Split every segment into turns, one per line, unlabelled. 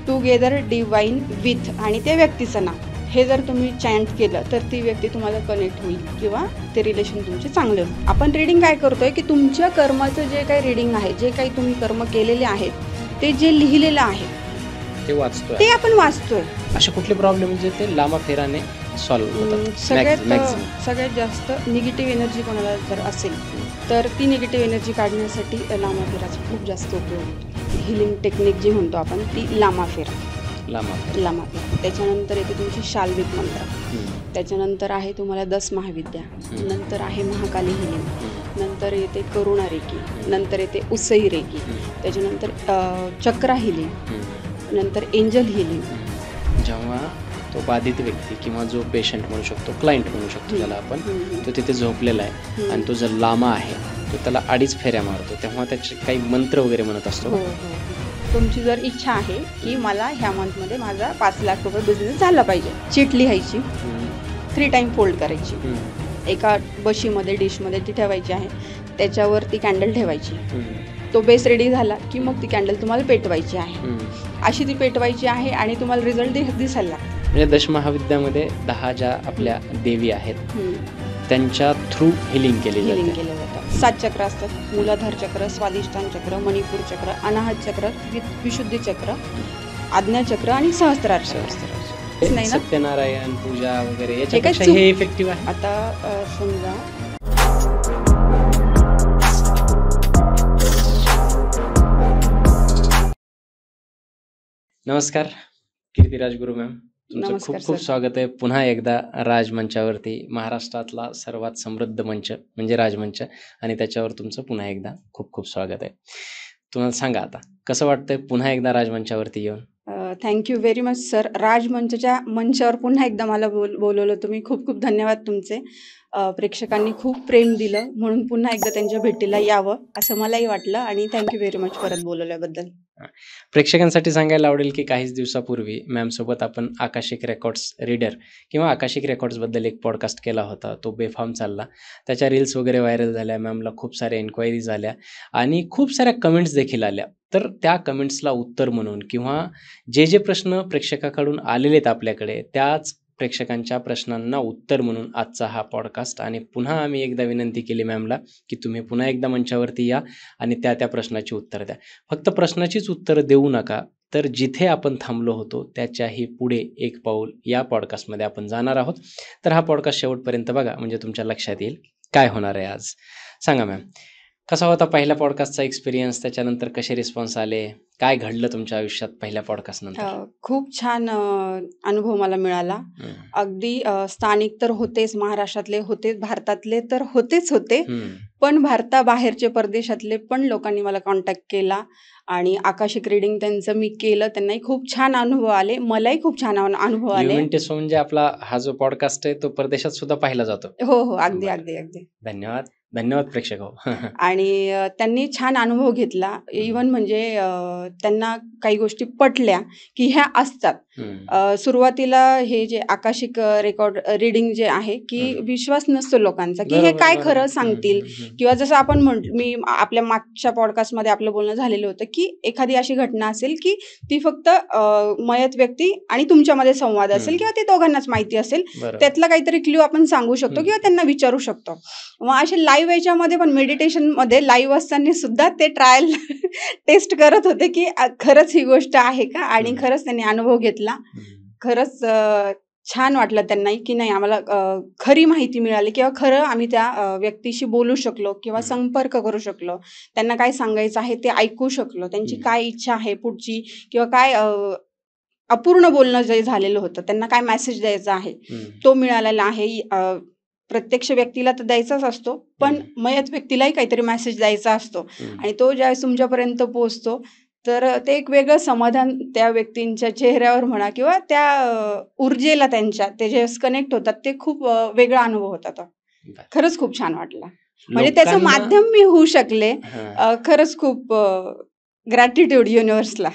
Together divine with आणि त्या व्यक्तीचं नाव हे जर तुम्ही चॅन्ट केलं तर ती व्यक्ती तुम्हाला कनेक्ट होईल किंवा ते रिलेशन तुमचे चांगले होईल. आपण रीडिंग काय करतोय की तुमच्या कर्माचं जे काही रीडिंग आहे, जे काही तुम्ही कर्म केलेले आहेत ते जे लिहिलेलं आहे ते आपण वाचतोय.
असे कुठले प्रॉब्लेम जे ते लामा फेराने सॉल्व्ह होतात?
सगळ्यात जास्त निगेटिव्ह एनर्जी कोणाला जर असेल तर ती निगेटिव्ह एनर्जी काढण्यासाठी लामा फेराचा खूप जास्त उपयोग होतो. हिलिंग टेक्निक जी म्हणतो आपण ती लामा फेरा. त्याच्यानंतर येते तुमची शाल्विक मंत्र, त्याच्यानंतर आहे तुम्हाला 10 महाविद्या, नंतर आहे महाकाली हिलिंग, नंतर येते करुणा रेकी, नंतर येते उसई रेकी, त्याच्यानंतर चक्रा हिलिंग, नंतर एंजल हिलिंग.
जेव्हा तो बाधित व्यक्ती किंवा जो पेशंट म्हणू शकतो, क्लायंट म्हणू शकतो ज्याला आपण, तो तिथे झोपलेला आहे आणि तो जर लामा आहे तो त्याला 2.5 फेऱ्या मारतो, तेव्हा त्याचे काही मंत्र वगैरे म्हणत असतो.
तुमची जर इच्छा आहे की मला ह्या मंथमध्ये माझा 5 लाख रुपये बिझनेस झाला पाहिजे, चिट लिहायची, 3 टाइम फोल्ड करायची, एका बशीमध्ये डिशमध्ये ती ठेवायची आहे, त्याच्यावर ती कॅन्डल ठेवायची. तो बेस रेडी झाला की मग ती कॅन्डल तुम्हाला पेटवायची आहे. अशी ती पेटवायची आहे आणि तुम्हाला रिझल्ट दिसायला लागतो.
म्हणजे 10 महाविद्यामध्ये 10 ज्या आपल्या देवी आहेत त्यांच्या थ्रू हिलिंग केलं
जातं. 7 चक्र असतात: मूलाधार चक्र, स्वादिष्ठान चक्र, मणिपूर चक्र, अनाहत चक्र, विशुद्धी चक्र, आज्ञा चक्र आणि सहस्त्रार चक्र.
नाही ना, सत्यनारायण पूजा वगैरे याच्यापेक्षा हे इफेक्टिव्ह आहे.
आता समजा
नमस्कार कीर्ती राजगुरू मॅम, तुमचं खूप खूप स्वागत आहे पुन्हा एकदा राजमंचावरती. महाराष्ट्रातला सर्वात समृद्ध मंच म्हणजे राजमंच आणि त्याच्यावर तुमचं पुन्हा एकदा खूप खूप स्वागत आहे. तुम्हाला सांगा आता कसं वाटतंय पुन्हा एकदा राजमंचावरती येऊन?
Thank you very much sir. राजमंचच्या मंचावर पुन्हा एकदा मला बोलवलं तुम्ही, खूप खूप धन्यवाद तुमचे. प्रेक्षकांनी खूप प्रेम दिलं म्हणून पुन्हा एकदा त्यांच्या भेटीला यावं असं मलाही वाटलं आणि थँक्यू व्हेरी मच परत बोलवल्याबद्दल.
प्रेक्षकांसाठी सांगायला आवडेल की काहीच दिवसापूर्वी मॅम सोबत आपण आकाशिक रेकॉर्ड्स रीडर किंवा आकाशिक रेकॉर्ड्सबद्दल एक पॉडकास्ट केला होता. तो बेफाम चालला, त्याच्या रील्स वगैरे व्हायरल झाल्या, मॅमला खूप साऱ्या एन्क्वायरी झाल्या आणि खूप साऱ्या कमेंट्स देखील आल्या. तर त्या कमेंट्सला उत्तर म्हणून किंवा जे प्रश्न प्रेक्षकाकडून आलेले आहेत आपल्याकडे, त्याच प्रेक्षकांच्या प्रश्नांना उत्तर म्हणून आजचा हा पॉडकास्ट. आणि पुन्हा आम्ही एकदा विनंती केली मॅमला की तुम्ही पुन्हा एकदा मंचावरती या आणि त्या प्रश्नाची उत्तर द्या. फक्त प्रश्नाचीच उत्तर देऊ नका, तर जिथे आपण थांबलो होतो त्याच्याही पुढे एक पाऊल या पॉडकास्टमध्ये आपण जाणार आहोत. तर हा पॉडकास्ट शेवटपर्यंत बघा, म्हणजे तुमच्या लक्षात येईल काय होणार आहे आज. सांगा मॅम, कसा होता पहिल्या पॉडकास्टचा एक्सपिरियन्स? त्याच्यानंतर कसे रिस्पॉन्स आले? काय घडलं तुमच्या आयुष्यात पहिल्या पॉडकास्ट नंतर?
खूप छान अनुभव मला मिळाला. अगदी स्थानिक तर होतेच, महाराष्ट्रातले होते, भारतातले तर होते, पण भारताबाहेरचे परदेशातले पण लोकांनी मला कॉन्टॅक्ट केला आणि आकाशिक रीडिंग त्यांचं मी केलं. त्यांनाही खूप छान अनुभव आले, मलाही खूप छान अनुभव आले.
म्हणजे आपला हा जो पॉडकास्ट आहे तो परदेशात सुद्धा पाहिला जातो.
हो, अगदी अगदी अगदी.
धन्यवाद प्रेक्षक हो.
आणि त्यांनी छान अनुभव घेतला. इव्हन म्हणजे त्यांना काही गोष्टी पटल्या की ह्या असतात. सुरुवातीला हे जे आकाशिक रेकॉर्ड रीडिंग जे आहे की विश्वास नसतो लोकांचा की हे काय खरं सांगतील, किंवा जसं आपण मी आपल्या मागच्या पॉडकास्टमध्ये आपलं बोलणं झालेलं होतं की एखादी अशी घटना असेल की ती फक्त मयत व्यक्ती आणि तुमच्यामध्ये संवाद असेल किंवा ते दोघांनाच माहिती असेल, त्यातला काहीतरी क्ल्यू आपण सांगू शकतो किंवा त्यांना विचारू शकतो. मग असे लाईव्ह याच्यामध्ये पण मेडिटेशन मध्ये लाईव्ह असताना सुद्धा ते ट्रायल टेस्ट करत होते की खरंच ही गोष्ट आहे का, आणि खरंच त्यांनी अनुभव घेतला. खरंच छान वाटलं त्यांनाही की नाही आम्हाला खरी माहिती मिळाली किंवा खरं आम्ही त्या व्यक्तीशी बोलू शकलो किंवा संपर्क करू शकलो, त्यांना काय सांगायचं आहे ते ऐकू शकलो, त्यांची काय इच्छा आहे पुढची किंवा काय अपूर्ण बोलणं जे झालेलं होतं त्यांना काय मेसेज द्यायचा आहे तो मिळालेला आहे. प्रत्यक्ष व्यक्तीला तर द्यायचाच असतो, पण मयत व्यक्तीलाही काहीतरी मेसेज द्यायचा असतो आणि तो ज्यावेळेस तुमच्यापर्यंत पोहोचतो तर ते एक वेगळं समाधान त्या व्यक्तींच्या चेहऱ्यावर म्हणा किंवा त्या ऊर्जेला त्यांच्या ते जे कनेक्ट होतात ते खूप वेगळा अनुभव होता. खरंच खूप छान वाटला. म्हणजे त्याचं माध्यम मी होऊ शकले. खरंच खूप ग्रॅटिट्यूड युनिव्हर्सला.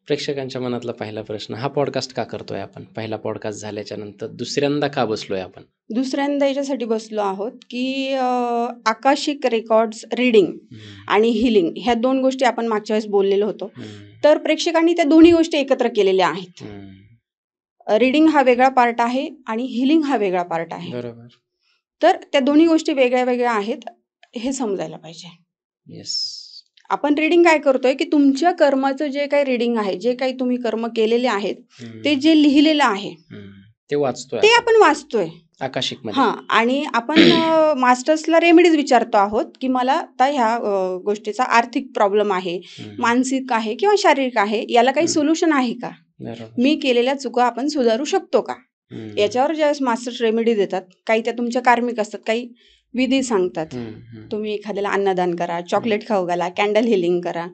प्रेक्षकांच्या मनातला पहिला प्रश्न, हा पॉडकास्ट का करतोय आपण? पहिला पॉडकास्ट झाल्याच्या नंतर दुसऱ्यांदा का बसलोय आपण?
दुसऱ्यांदा याच्यासाठी बसलो आहोत की आकाशिक रेकॉर्ड्स रीडिंग आणि हिलिंग ह्या 2 गोष्टी आपण मागच्या वेळेस बोललेलो होतो. तर प्रेक्षकांनी त्या दोन्ही गोष्टी एकत्र केलेल्या आहेत. रीडिंग हा वेगळा पार्ट आहे आणि हिलिंग हा वेगळा पार्ट आहे.
बरोबर.
तर त्या दोन्ही गोष्टी वेगळ्या वेगळ्या आहेत हे समजायला पाहिजे.
येस.
आपण रीडिंग काय करतोय की तुमच्या कर्माचं जे काही रीडिंग आहे, जे काही तुम्ही कर्म केलेले आहेत, ते जे लिहिलेलं आहे
ते वाचतोय
ते आपण वाचतोय
आकाशिक मध्ये.
हां. आणि आपण मास्टर्सला रेमेडीज विचारतो आहोत की मला आता ह्या गोष्टीचा आर्थिक प्रॉब्लेम आहे, मानसिक आहे किंवा शारीरिक आहे, याला काही सोल्युशन आहे का? मी केलेल्या चुका आपण सुधारू शकतो का? याच्यावर ज्यावेळेस मास्टर्स रेमेडी देतात, काही त्या तुमच्या कार्मिक असतात, काही विधी सांगतात. तुम्ही एखाद्याला अन्नदान करा, चॉकलेट खाऊ घाला, कॅन्डल हिलिंग करा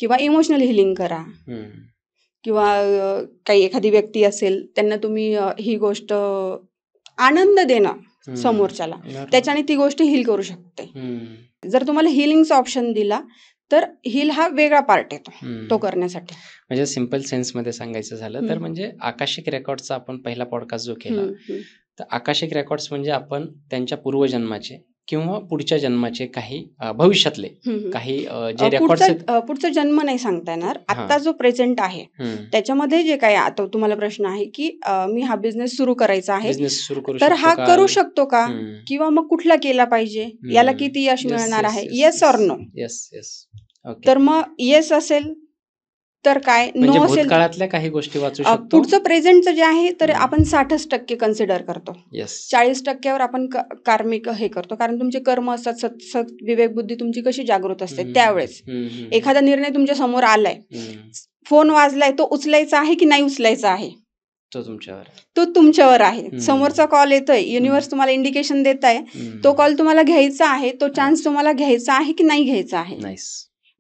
किंवा इमोशनल हिलिंग करा किंवा काही एखादी व्यक्ती असेल त्यांना तुम्ही ही गोष्ट आनंद देणं समोरच्याला, त्याच्याने ती गोष्ट हील करू शकते. जर तुम्हाला हिलिंगचा ऑप्शन दिला तर हील हा वेगळा पार्ट येतो तो करण्यासाठी.
म्हणजे सिंपल सेन्स मध्ये सांगायचं झालं तर म्हणजे आकाशिक रेकॉर्डचा आपण पहिला पॉडकास्ट जो केला, तर आकाशिक रेकॉर्ड्स म्हणजे आपण त्यांच्या पूर्वजन्माचे किंवा पुढच्या जन्माचे काही भविष्यातले काही जे रेकॉर्ड्स आहेत.
पुढचा जन्म नाही सांगता येणार, आता जो प्रेझेंट आहे त्याच्यामध्ये जे काही आता तुम्हाला प्रश्न आहे की मी हा बिझनेस सुरू करायचा आहे,
बिझनेस सुरू करू
तर हा
शकतो
करू शकतो का, किंवा मग कुठला केला पाहिजे, याला किती यश मिळणार आहे, yes or no.
Yes yes.
तर मग येस असेल तर काय,
म्हणजे
नो असेल
भूतकाळातल्या काही गोष्टी वाचू शकतो.
पुढचं प्रेझेंटचं जे आहे तर आपण 60% कन्सिडर करतो. 40%वर आपण कार्मिक हे करतो, कारण तुमचे कर्म असतात, विवेक बुद्धी तुमची कशी जागृत असते त्यावेळेस. एखादा निर्णय तुमच्या समोर आलाय, फोन वाजलाय, तो उचलायचा आहे की नाही उचलायचा आहे तो तुमच्यावर आहे. समोरचा कॉल येतोय, युनिव्हर्स तुम्हाला इंडिकेशन देत आहे, तो कॉल तुम्हाला घ्यायचा आहे, तो चान्स तुम्हाला घ्यायचा आहे की नाही घ्यायचा आहे.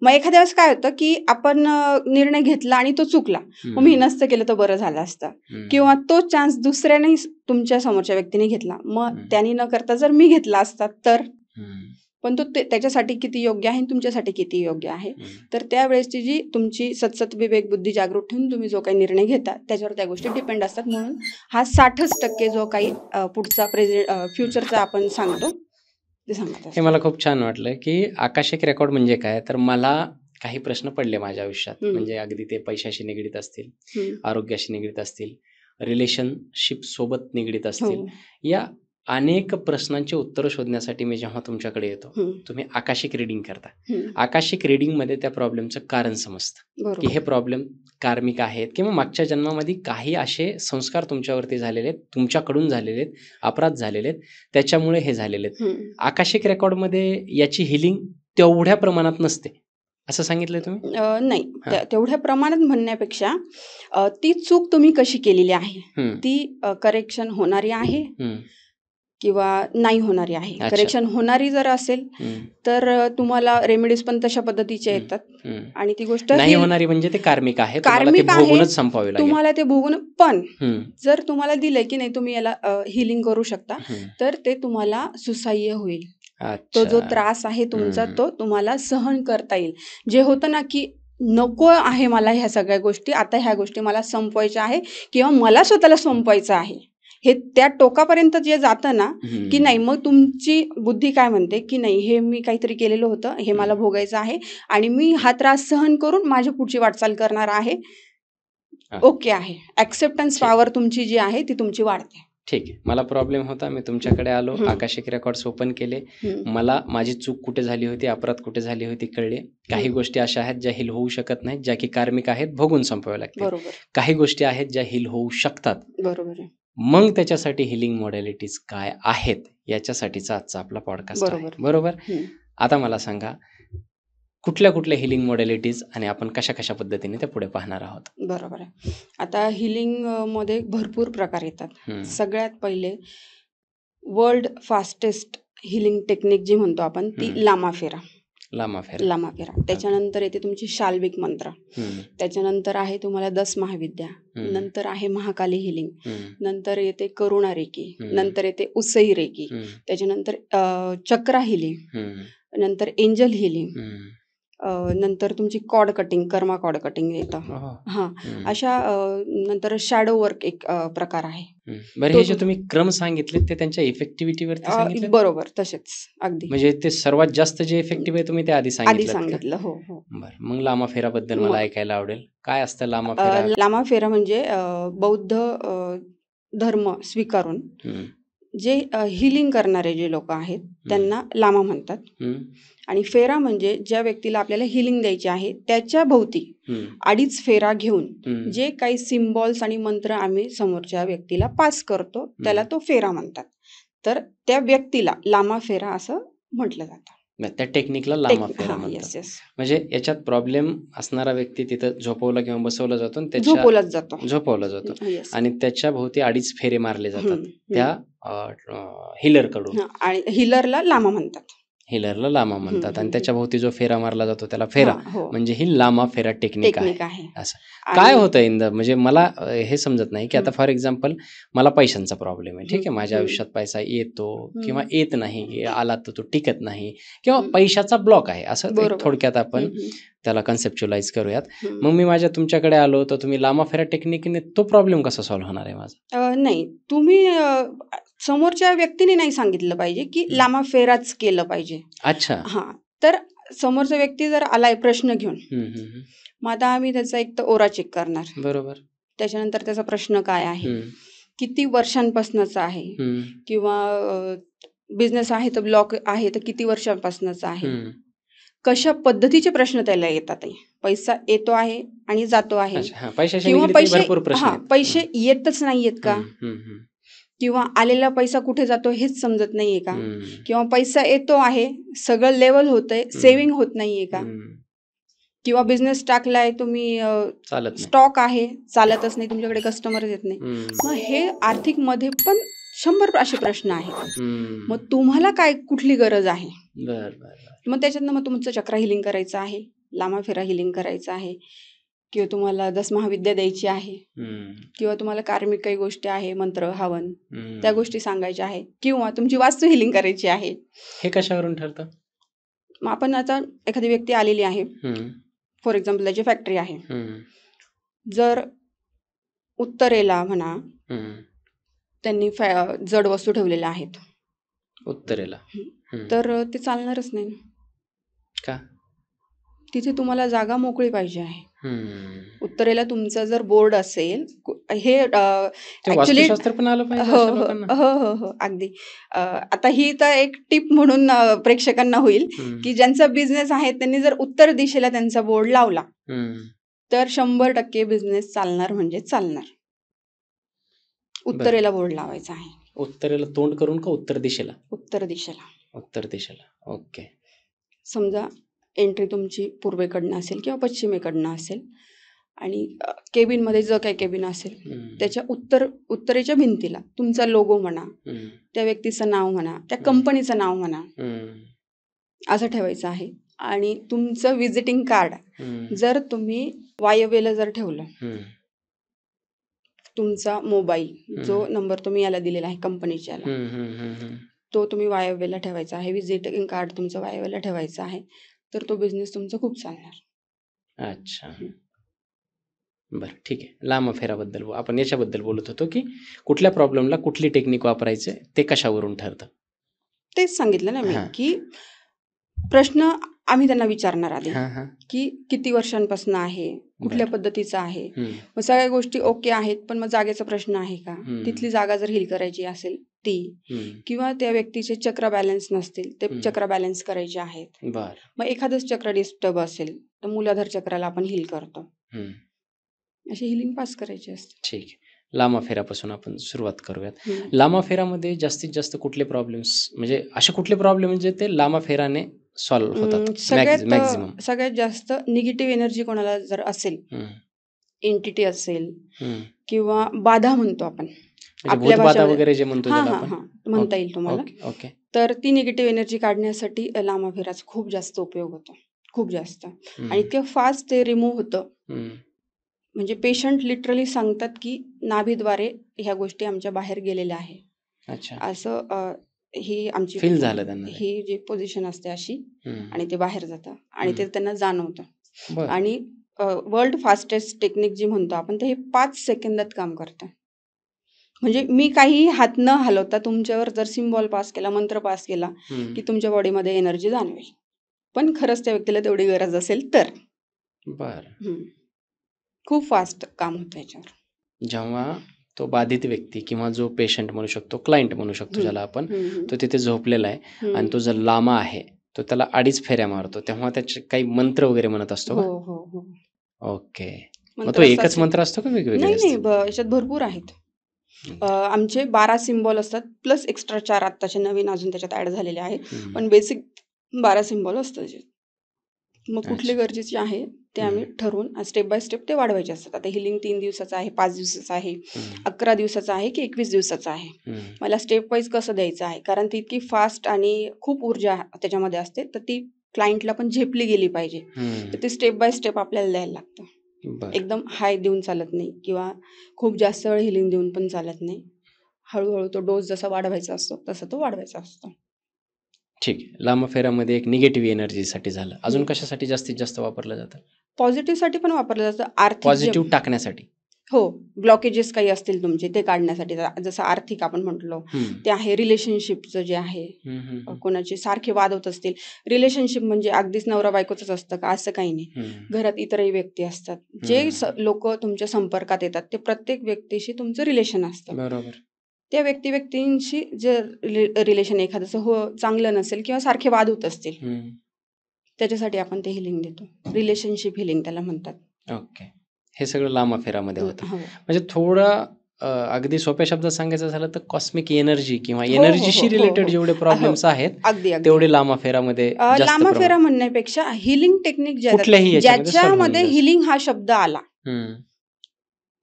मग एखाद्या वेळेस काय होतं की आपण निर्णय घेतला आणि तो चुकला, मग मी नसतं केलं तर बरं झालं असतं, किंवा तो चान्स दुसऱ्याने तुमच्या समोरच्या व्यक्तीने घेतला, मग त्यांनी न करता जर मी घेतला असता तर, पण तो त्याच्यासाठी किती योग्य आहे, तुमच्यासाठी किती योग्य आहे. तर त्यावेळेसची जी तुमची सतत विवेक बुद्धी जागृत ठेवून तुम्ही जो काही निर्णय घेता त्याच्यावर त्या गोष्टी डिपेंड असतात. म्हणून हा 60% जो काही पुढचा फ्युचरचा आपण सांगतो ते सांगत.
हे मला खूप छान वाटलं की आकाशिक रेकॉर्ड म्हणजे काय. तर मला काही प्रश्न पडले माझ्या आयुष्यात, म्हणजे अगदी ते पैशाशी निगडीत असतील, आरोग्याशी निगडीत असतील, रिलेशनशिप सोबत निगडीत असतील, या अनेक प्रश्नांची उत्तरं शोधण्यासाठी मी जेव्हा तुमच्याकडे येतो, तुम्ही आकाशिक रिडिंग करता. आकाशिक रिडिंग मध्ये त्या प्रॉब्लेमचं कारण समजतं की हे प्रॉब्लेम कार्मिक आहेत किंवा मागच्या जन्मामध्ये काही असे संस्कार तुमच्यावरती झालेले आहेत, तुमच्याकडून झालेले आहेत, अपराध झालेले आहेत, त्याच्यामुळे हे झालेले आहेत. आकाशिक रेकॉर्ड मध्ये याची हिलिंग तेवढ्या प्रमाणात नसते असं सांगितलंय तुम्ही?
नाही, तेवढ्या प्रमाणात म्हणण्यापेक्षा ती चूक तुम्ही कशी केलेली आहे, ती करेक्शन होणारी आहे किंवा नाही होणारी आहे. करेक्शन होणारी जर असेल तर तुम्हाला रेमेडीज पण तशा पद्धतीच्या येतात, आणि ती गोष्ट
नाही होणारी म्हणजे ते कार्मिक आहे,
कार्मिक आहे,
संपवावे लागेल
तुम्हाला ते भोगून. पण जर तुम्हाला दिलंय की नाही तुम्ही याला हिलिंग करू शकता, तर ते तुम्हाला सुसह्य होईल. तो जो त्रास आहे तुमचा तो तुम्हाला सहन करता येईल. जे होतं ना की नको आहे मला ह्या सगळ्या गोष्टी, आता ह्या गोष्टी मला संपवायच्या आहे किंवा मला स्वतःला संपवायचं आहे, हे त्या टोकापर्यंत जे जातं ना की नाही, मग तुमची बुद्धी काय म्हणते की नाही, हे मी काहीतरी केलेलं होतं, हे मला भोगायचं आहे आणि मी हा त्रास सहन करून माझी पुढची वाटचाल करणार आहे. ओके आहे, ऍक्सेप्टन्स पॉवर तुमची जी आहे ती तुमची वाढते.
ठीक आहे. मला प्रॉब्लेम होता, मी तुमच्याकडे आलो, आकाशिक रेकॉर्ड्स ओपन केले, मला माझी चूक कुठे झाली होती, अपराध कुठे झाली होती कळले. काही गोष्टी अशा आहेत ज्या हिल होऊ शकत नाहीत, ज्या की कार्मिक आहेत, भोगून संपवाव्या लागतील. काही गोष्टी आहेत ज्या हिल होऊ शकतात.
बरोबर आहे.
मग त्याच्यासाठी हिलिंग मॉडॅलिटीज काय आहेत याच्यासाठीचा आजचा आपला पॉडकास्ट आहे. बरोबर. आता मला सांगा, कुठल्या कुठल्या हिलिंग मॉडॅलिटीज आणि आपण कशा कशा पद्धतीने त्या पुढे पाहणार आहोत?
बरोबर आहे. आता हिलिंग मध्ये भरपूर प्रकार येतात. सगळ्यात पहिले वर्ल्ड फास्टेस्ट हिलिंग टेक्निक जी म्हणतो आपण, ती लामा फेरा. त्याच्यानंतर येते तुमची शाल्विक मंत्र, त्याच्यानंतर आहे तुम्हाला 10 महाविद्या, नंतर आहे महाकाली हिलिंग, नंतर येते करुणा रेकी, नंतर येते उसई रेकी, त्याच्यानंतर चक्रा हिलिंग, नंतर एंजल हिलिंग, नंतर तुमची कॉर्ड कटिंग, कर्मा कॉर्ड कटिंग येतं.
हो.
हां,
हं.
अशा नंतर शॅडो वर्क एक प्रकार आहे.
बरं,
तो
हे जे तुम्ही क्रम सांगितलेत ते त्यांच्या इफेक्टिव्हिटीवरती सांगितले?
बरोबर तसेच अगदी.
म्हणजे ते सर्वात जास्त जे इफेक्टिव्ह आहे तुम्ही ते आधी
आधी
सांगितलंत का?
सांगितलं. हो, हो.
बरं. मग लामा फेराबद्दल मला
मग
ऐकायला आवडेल. काय असतं लामा फेरा?
लामा फेरा म्हणजे बौद्ध धर्म स्वीकारून
हं,
जे हीलिंग करणारे जे लोकं आहेत
हं,
त्यांना लामा म्हणतात.
हं,
आणि फेरा म्हणजे ज्या व्यक्तीला आपल्याला हीलिंग द्यायची आहे त्याच्या भोवती
हं,
2.5 फेरा घेऊन
हं,
जे काही सिम्बॉल्स आणि मंत्र आम्ही समोरच्या व्यक्तीला पास करतो त्याला तो फेरा म्हणतात. तर त्या व्यक्तीला लामा फेरा असं म्हटलं जातं.
बरं, त्या टेक्निकला लामा फेरा
हां,
म्हणतात.
Yes yes.
म्हणजे याच्यात प्रॉब्लेम असणारा व्यक्ती तिथं झोपवला किंवा बसवला जातो आणि त्याच्या
झोपवलाच जातो.
झोपवला जातो
येस.
आणि त्याच्या भोवती 2.5 फेरे मारले जातात
हम्म,
त्या हिलरकडून.
आणि हिलरला लामा म्हणतात.
हिलरला लामा
हम्म,
म्हणतात आणि
हम्म,
त्याच्या भोवती जो फेरा मारला जातो त्याला फेरा,
हां, हो.
म्हणजे ही लामा फेरा टेक्निक आहे.
टेक्निक आहे.
असं काय
आणि
होतं इन द म्हणजे मला हे समजत नाही की आता
हम्म,
फॉर एक्झाम्पल मला पैशांचा प्रॉब्लेम आहे, ठीक आहे.
हम्म,
माझ्या
हम्म,
आयुष्यात पैसा येतो किंवा
हम्म,
येत नाही, आला तर तो टिकत नाही किंवा
हम्म.
पैशाचा ब्लॉक आहे, असं एक
बरोबर.
थोडक्यात आपण
हम्म,
त्याला कन्सेप्च्युअलाइज करूयात.
हम्म.
मग मी तुमच्याकडे आलो तर तुम्ही लामा फेरा टेक्निकने तो प्रॉब्लेम कसा सॉल्व्ह होणार आहे माझा?
नाही तुम्ही समोरच्या व्यक्तीने नाही सांगितलं पाहिजे की
हम्म.
लामा फेराच केलं पाहिजे.
अच्छा.
हां, तर समोरचा व्यक्ती जर आलाय प्रश्न घेऊन,
हम्म, हम्म, हम्म.
मग आता आम्ही त्याचा एक तर ओरा चेक करणार.
बरोबर.
त्याच्यानंतर त्याचा प्रश्न काय आहे,
हम्म,
किती वर्षांपासूनचा आहे,
हम्म,
किंवा बिझनेस आहे तर ब्लॉक आहे तर किती वर्षांपासूनचा आहे,
हम्म.
कशा पद्धतीचे प्रश्न त्याला येतात आहे. पैसा येतो आहे आणि जातो आहे,
अच्छा, हा, पैशाशी
किंवा
निगडीतही
पैसे
भरपूर प्रश्न आहेत.
पैसे येतच नाहीयेत का,
हम्म, हम्म, हम्म,
किंवा आलेला पैसा कुठे जातो हेच समजत नाहीये का,
हम्म,
किंवा पैसा येतो आहे सगळं लेवल होतंय सेव्हिंग होत नाहीये का,
हम्म.
किंवा बिझनेस टाकलाय तुम्ही
चालत नाही.
स्टॉक आहे चालतच नाही, तुमच्याकडे कस्टमर येत नाही.
हम्म,
मग हे आर्थिक मध्ये पण 100 असे प्रश्न आहेत.
हम्म.
मग तुम्हाला काय कुठली गरज आहे,
बर बर बर.
मग त्याच्यातनं मग तुमचं चक्र हिलिंग करायचं आहे, लामा फेरा हिलिंग करायचं आहे, किंवा तुम्हाला 10 महाविद्या द्यायची आहे,
हम्म,
किंवा तुम्हाला कार्मिक काही गोष्टी आहे, मंत्र हवन
हम्म.
त्या गोष्टी सांगायच्या आहे, किंवा तुमची वास्तू हिलिंग करायची आहे.
हे कशावरून ठरतं?
मग आपण आता एखादी व्यक्ती आलेली आहे,
हम्म,
फॉर एक्झाम्पल त्याची फॅक्टरी आहे,
हम्म,
जर उत्तरेला म्हणा
हम्म.
त्यांनी जड वस्तू ठेवलेल्या आहेत,
उत्तरेला. हम्म.
तर ते चालणारच नाही.
का?
तिथे तुम्हाला जागा मोकळी पाहिजे आहे.
हम्म.
उत्तरेला तुमचं जर बोर्ड असेल, हे
ते
ऍक्च्युली
वास्तुशास्त्र पण आलं पाहिजे
हो
अशा
हो
लोकांना.
हो हो हो अगदी. आता ही तर एक टिप म्हणून प्रेक्षकांना होईल
हम्म,
की ज्यांचा बिझनेस आहे त्यांनी जर उत्तर दिशेला त्यांचा बोर्ड लावला
हम्म.
तर 100% बिझनेस चालणार म्हणजे चालणार.
बर.
उत्तरेला बोर्ड लावायचा आहे,
उत्तरेला तोंड करून का उत्तर दिशेला?
उत्तर दिशेला.
उत्तर दिशेला. ओके.
समजा एंट्री तुमची पूर्वेकडनं असेल किंवा पश्चिमेकडनं असेल, आणि केबिनमध्ये जर काही केबिन असेल
हम्म,
त्याच्या उत्तरेच्या भिंतीला तुमचा लोगो म्हणा,
हम्म,
त्या व्यक्तीचं नाव म्हणा, त्या
हम्म.
कंपनीचं नाव म्हणा,
हम्म,
असं ठेवायचं आहे. आणि तुमचं विजिटिंग कार्ड
हम्म,
जर तुम्ही वायव्येला जर ठेवलं,
हम्म,
तुमचा मोबाईल जो
हम्म.
नंबर तुम्ही याला दिलेला आहे कंपनीच्या याला,
हम्म, हम्म, हम्म, हम्म.
तो तुम्ही वायव्येला ठेवायचा आहे, विजिटिंग कार्ड तुमचं वायव्येला ठेवायचं आहे, तर तो बिझनेस तुमचा खूप चालणार.
अच्छा. बरं, ठीक आहे. लांब फेराबद्दल आपण याच्याबद्दल बोलत होतो की कुठल्या प्रॉब्लेमला कुठली टेक्निक वापरायचं ते कशावरून ठरतं.
तेच सांगितलं ना मी
हां.
की प्रश्न आम्ही त्यांना विचारणार आधी
हां, हां.
की किती वर्षांपासून आहे, कुठल्या
बरं.
पद्धतीचं आहे.
हम्म,
मग सगळ्या गोष्टी ओके आहेत, पण मग जागेचा प्रश्न आहे का,
हम्म.
तिथली जागा जर हील करायची असेल ती,
हम्म.
किंवा त्या व्यक्तीचे चक्र बॅलन्स नसतील ते
हम्म.
चक्र बॅलन्स करायचे आहेत.
बरं.
मग एखादंच चक्र डिस्टर्ब असेल तर मूलाधार चक्राला आपण हील करतो.
हम्म.
अशी हिलिंग पास करायची असते.
ठीक आहे. लांब फेरापासून आपण सुरुवात करूयात.
हम्म.
लांब फेरामध्ये जास्तीत जास्त कुठले प्रॉब्लेम्स, म्हणजे असे कुठले प्रॉब्लेम म्हणजे ते लांब फेराने सॉल्व्ह होतात मॅक्झिमम?
सगळ्यात जास्त निगेटिव्ह एनर्जी कोणाला जर असेल, एंटिटी असेल, किंवा बाधा म्हणतो आपण
म्हणजे
आपल्या
भूतबाधा
भाषेमध्ये,
वगैरे जे म्हणतो
हां
त्याला
हां
आपण.
हां म्हणता येईल तुम्हाला.
Okay okay.
तर ती निगेटिव्ह एनर्जी काढण्यासाठी लांब फेराचा खूप जास्त उपयोग होतो, खूप जास्त. आणि इतकं फास्ट ते रिमूव्ह होतं, म्हणजे पेशंट लिटरली सांगतात की नाभीद्वारे ह्या गोष्टी आमच्या बाहेर गेलेल्या आहे.
अच्छा.
असं ही आमची
फील झालं त्यांना ते.
ही जी पोझिशन असते अशी,
हम्म.
आणि ते बाहेर जातं आणि ते
हम्म.
त्यांना जाणवतं.
बरं.
आणि वर्ल्ड फास्टेस्ट टेक्निक जी म्हणतो आपण, ते हे 5 सेकंदात काम करतं. म्हणजे मी काही हात न हलवता तुमच्यावर जर सिम्बॉल पास केला, मंत्र पास केला,
हम्म.
की तुमच्या बॉडीमध्ये एनर्जी जाणवेल. पण खरंच त्या व्यक्तीला तेवढी गरज असेल तर.
बरं.
हम्म. खूप फास्ट काम होतं याच्यावर.
जेव्हा तो बाधित व्यक्ती किंवा जो पेशंट म्हणू शकतो, क्लायंट म्हणू शकतो ज्याला आपण, तो तिथे झोपलेला आहे आणि तो जर लामा आहे, तो त्याला 2.5 फेऱ्या मारतो, तेव्हा त्याचे काही मंत्र वगैरे म्हणत असतो
हो
का?
हो हो.
ओके. मग
मंत्र
तो एकच
असतात.
मंत्र असतो का वेगवेगळे
नाही नाही,
असतात?
याच्यात भरपूर आहेत. आमचे 12 सिम्बॉल असतात, प्लस एक्स्ट्रा 4 आत्ताचे नवीन अजून त्याच्यात ऍड झालेले आहे.
हम्म.
पण बेसिक 12 सिम्बॉल असतात त्याच्यात. मग कुठले
अच्छा.
गरजेचे आहे ते आम्ही ठरवून स्टेप बाय स्टेप ते वाढवायचे असतात. आता हिलिंग 3 दिवसाचं आहे, 5 दिवसाचं आहे,
हम्म.
11 दिवसाचं आहे की 21 दिवसाचं आहे.
हम्म.
मला स्टेप वाईज कसं द्यायचं आहे, कारण ती इतकी फास्ट आणि खूप ऊर्जा त्याच्यामध्ये असते, तर ती क्लायंटला पण झेपली गेली पाहिजे.
हम्म.
तर ते स्टेप बाय स्टेप आपल्याला द्यायला लागतं.
बरं.
एकदम हाय देऊन चालत नाही किंवा खूप जास्त वेळ हिलिंग देऊन पण चालत नाही. हळूहळू तो डोस जसा वाढवायचा असतो तसा तो वाढवायचा असतो.
ठीक आहे. लांब फेऱ्यामध्ये एक निगेटिव्ह एनर्जीसाठी झालं. अजून कशासाठी जास्तीत जास्त वापरलं जातं?
पॉझिटिव्हसाठी पण वापरलं जातं. आर्थिक जे
पॉझिटिव्ह टाकण्यासाठी.
हो, ब्लॉकेजेस काही असतील तुमचे ते काढण्यासाठी. जसं आर्थिक आपण म्हटलो
हम्म.
ते आहे. रिलेशनशिपचं जे आहे,
हम्म. हम्म.
कोणाचे सारखे वाद होत असतील. रिलेशनशिप म्हणजे अगदीच नवरा बायकोच असतं का, असं काही नाही.
हम्म.
घरात इतरही व्यक्ती असतात. जे लोक तुमच्या संपर्कात येतात ते प्रत्येक व्यक्तीशी तुमचं रिलेशन असतं.
बरोबर.
त्या व्यक्तींशी जर रिलेशन एखादं चांगलं नसेल किंवा सारखे वाद होत असतील,
हम्म.
त्याच्यासाठी आपण ते हिलिंग देतो. रिलेशनशिप हिलिंग त्याला म्हणतात.
ओके. हे सगळं लांब फेऱ्यामध्ये होतं.
हो.
म्हणजे थोडं अगदी सोप्या शब्दात सांगायचं झालं तर कॉस्मिक एनर्जी किंवा
हो, हो,
एनर्जीशी
हो, हो,
रिलेटेड
हो.
जेवढे प्रॉब्लेम्स आहेत
अगदी अगदी.
तेवढे लांब फेऱ्यामध्ये जास्त
लांबा फेरा
प्रमाणात
म्हणण्यापेक्षा हिलिंग टेक्निक
कुठल्याही याच्यामध्ये solve होऊन
ज्याच्यामध्ये
जातं.
हिलिंग हा शब्द आला
हम्म.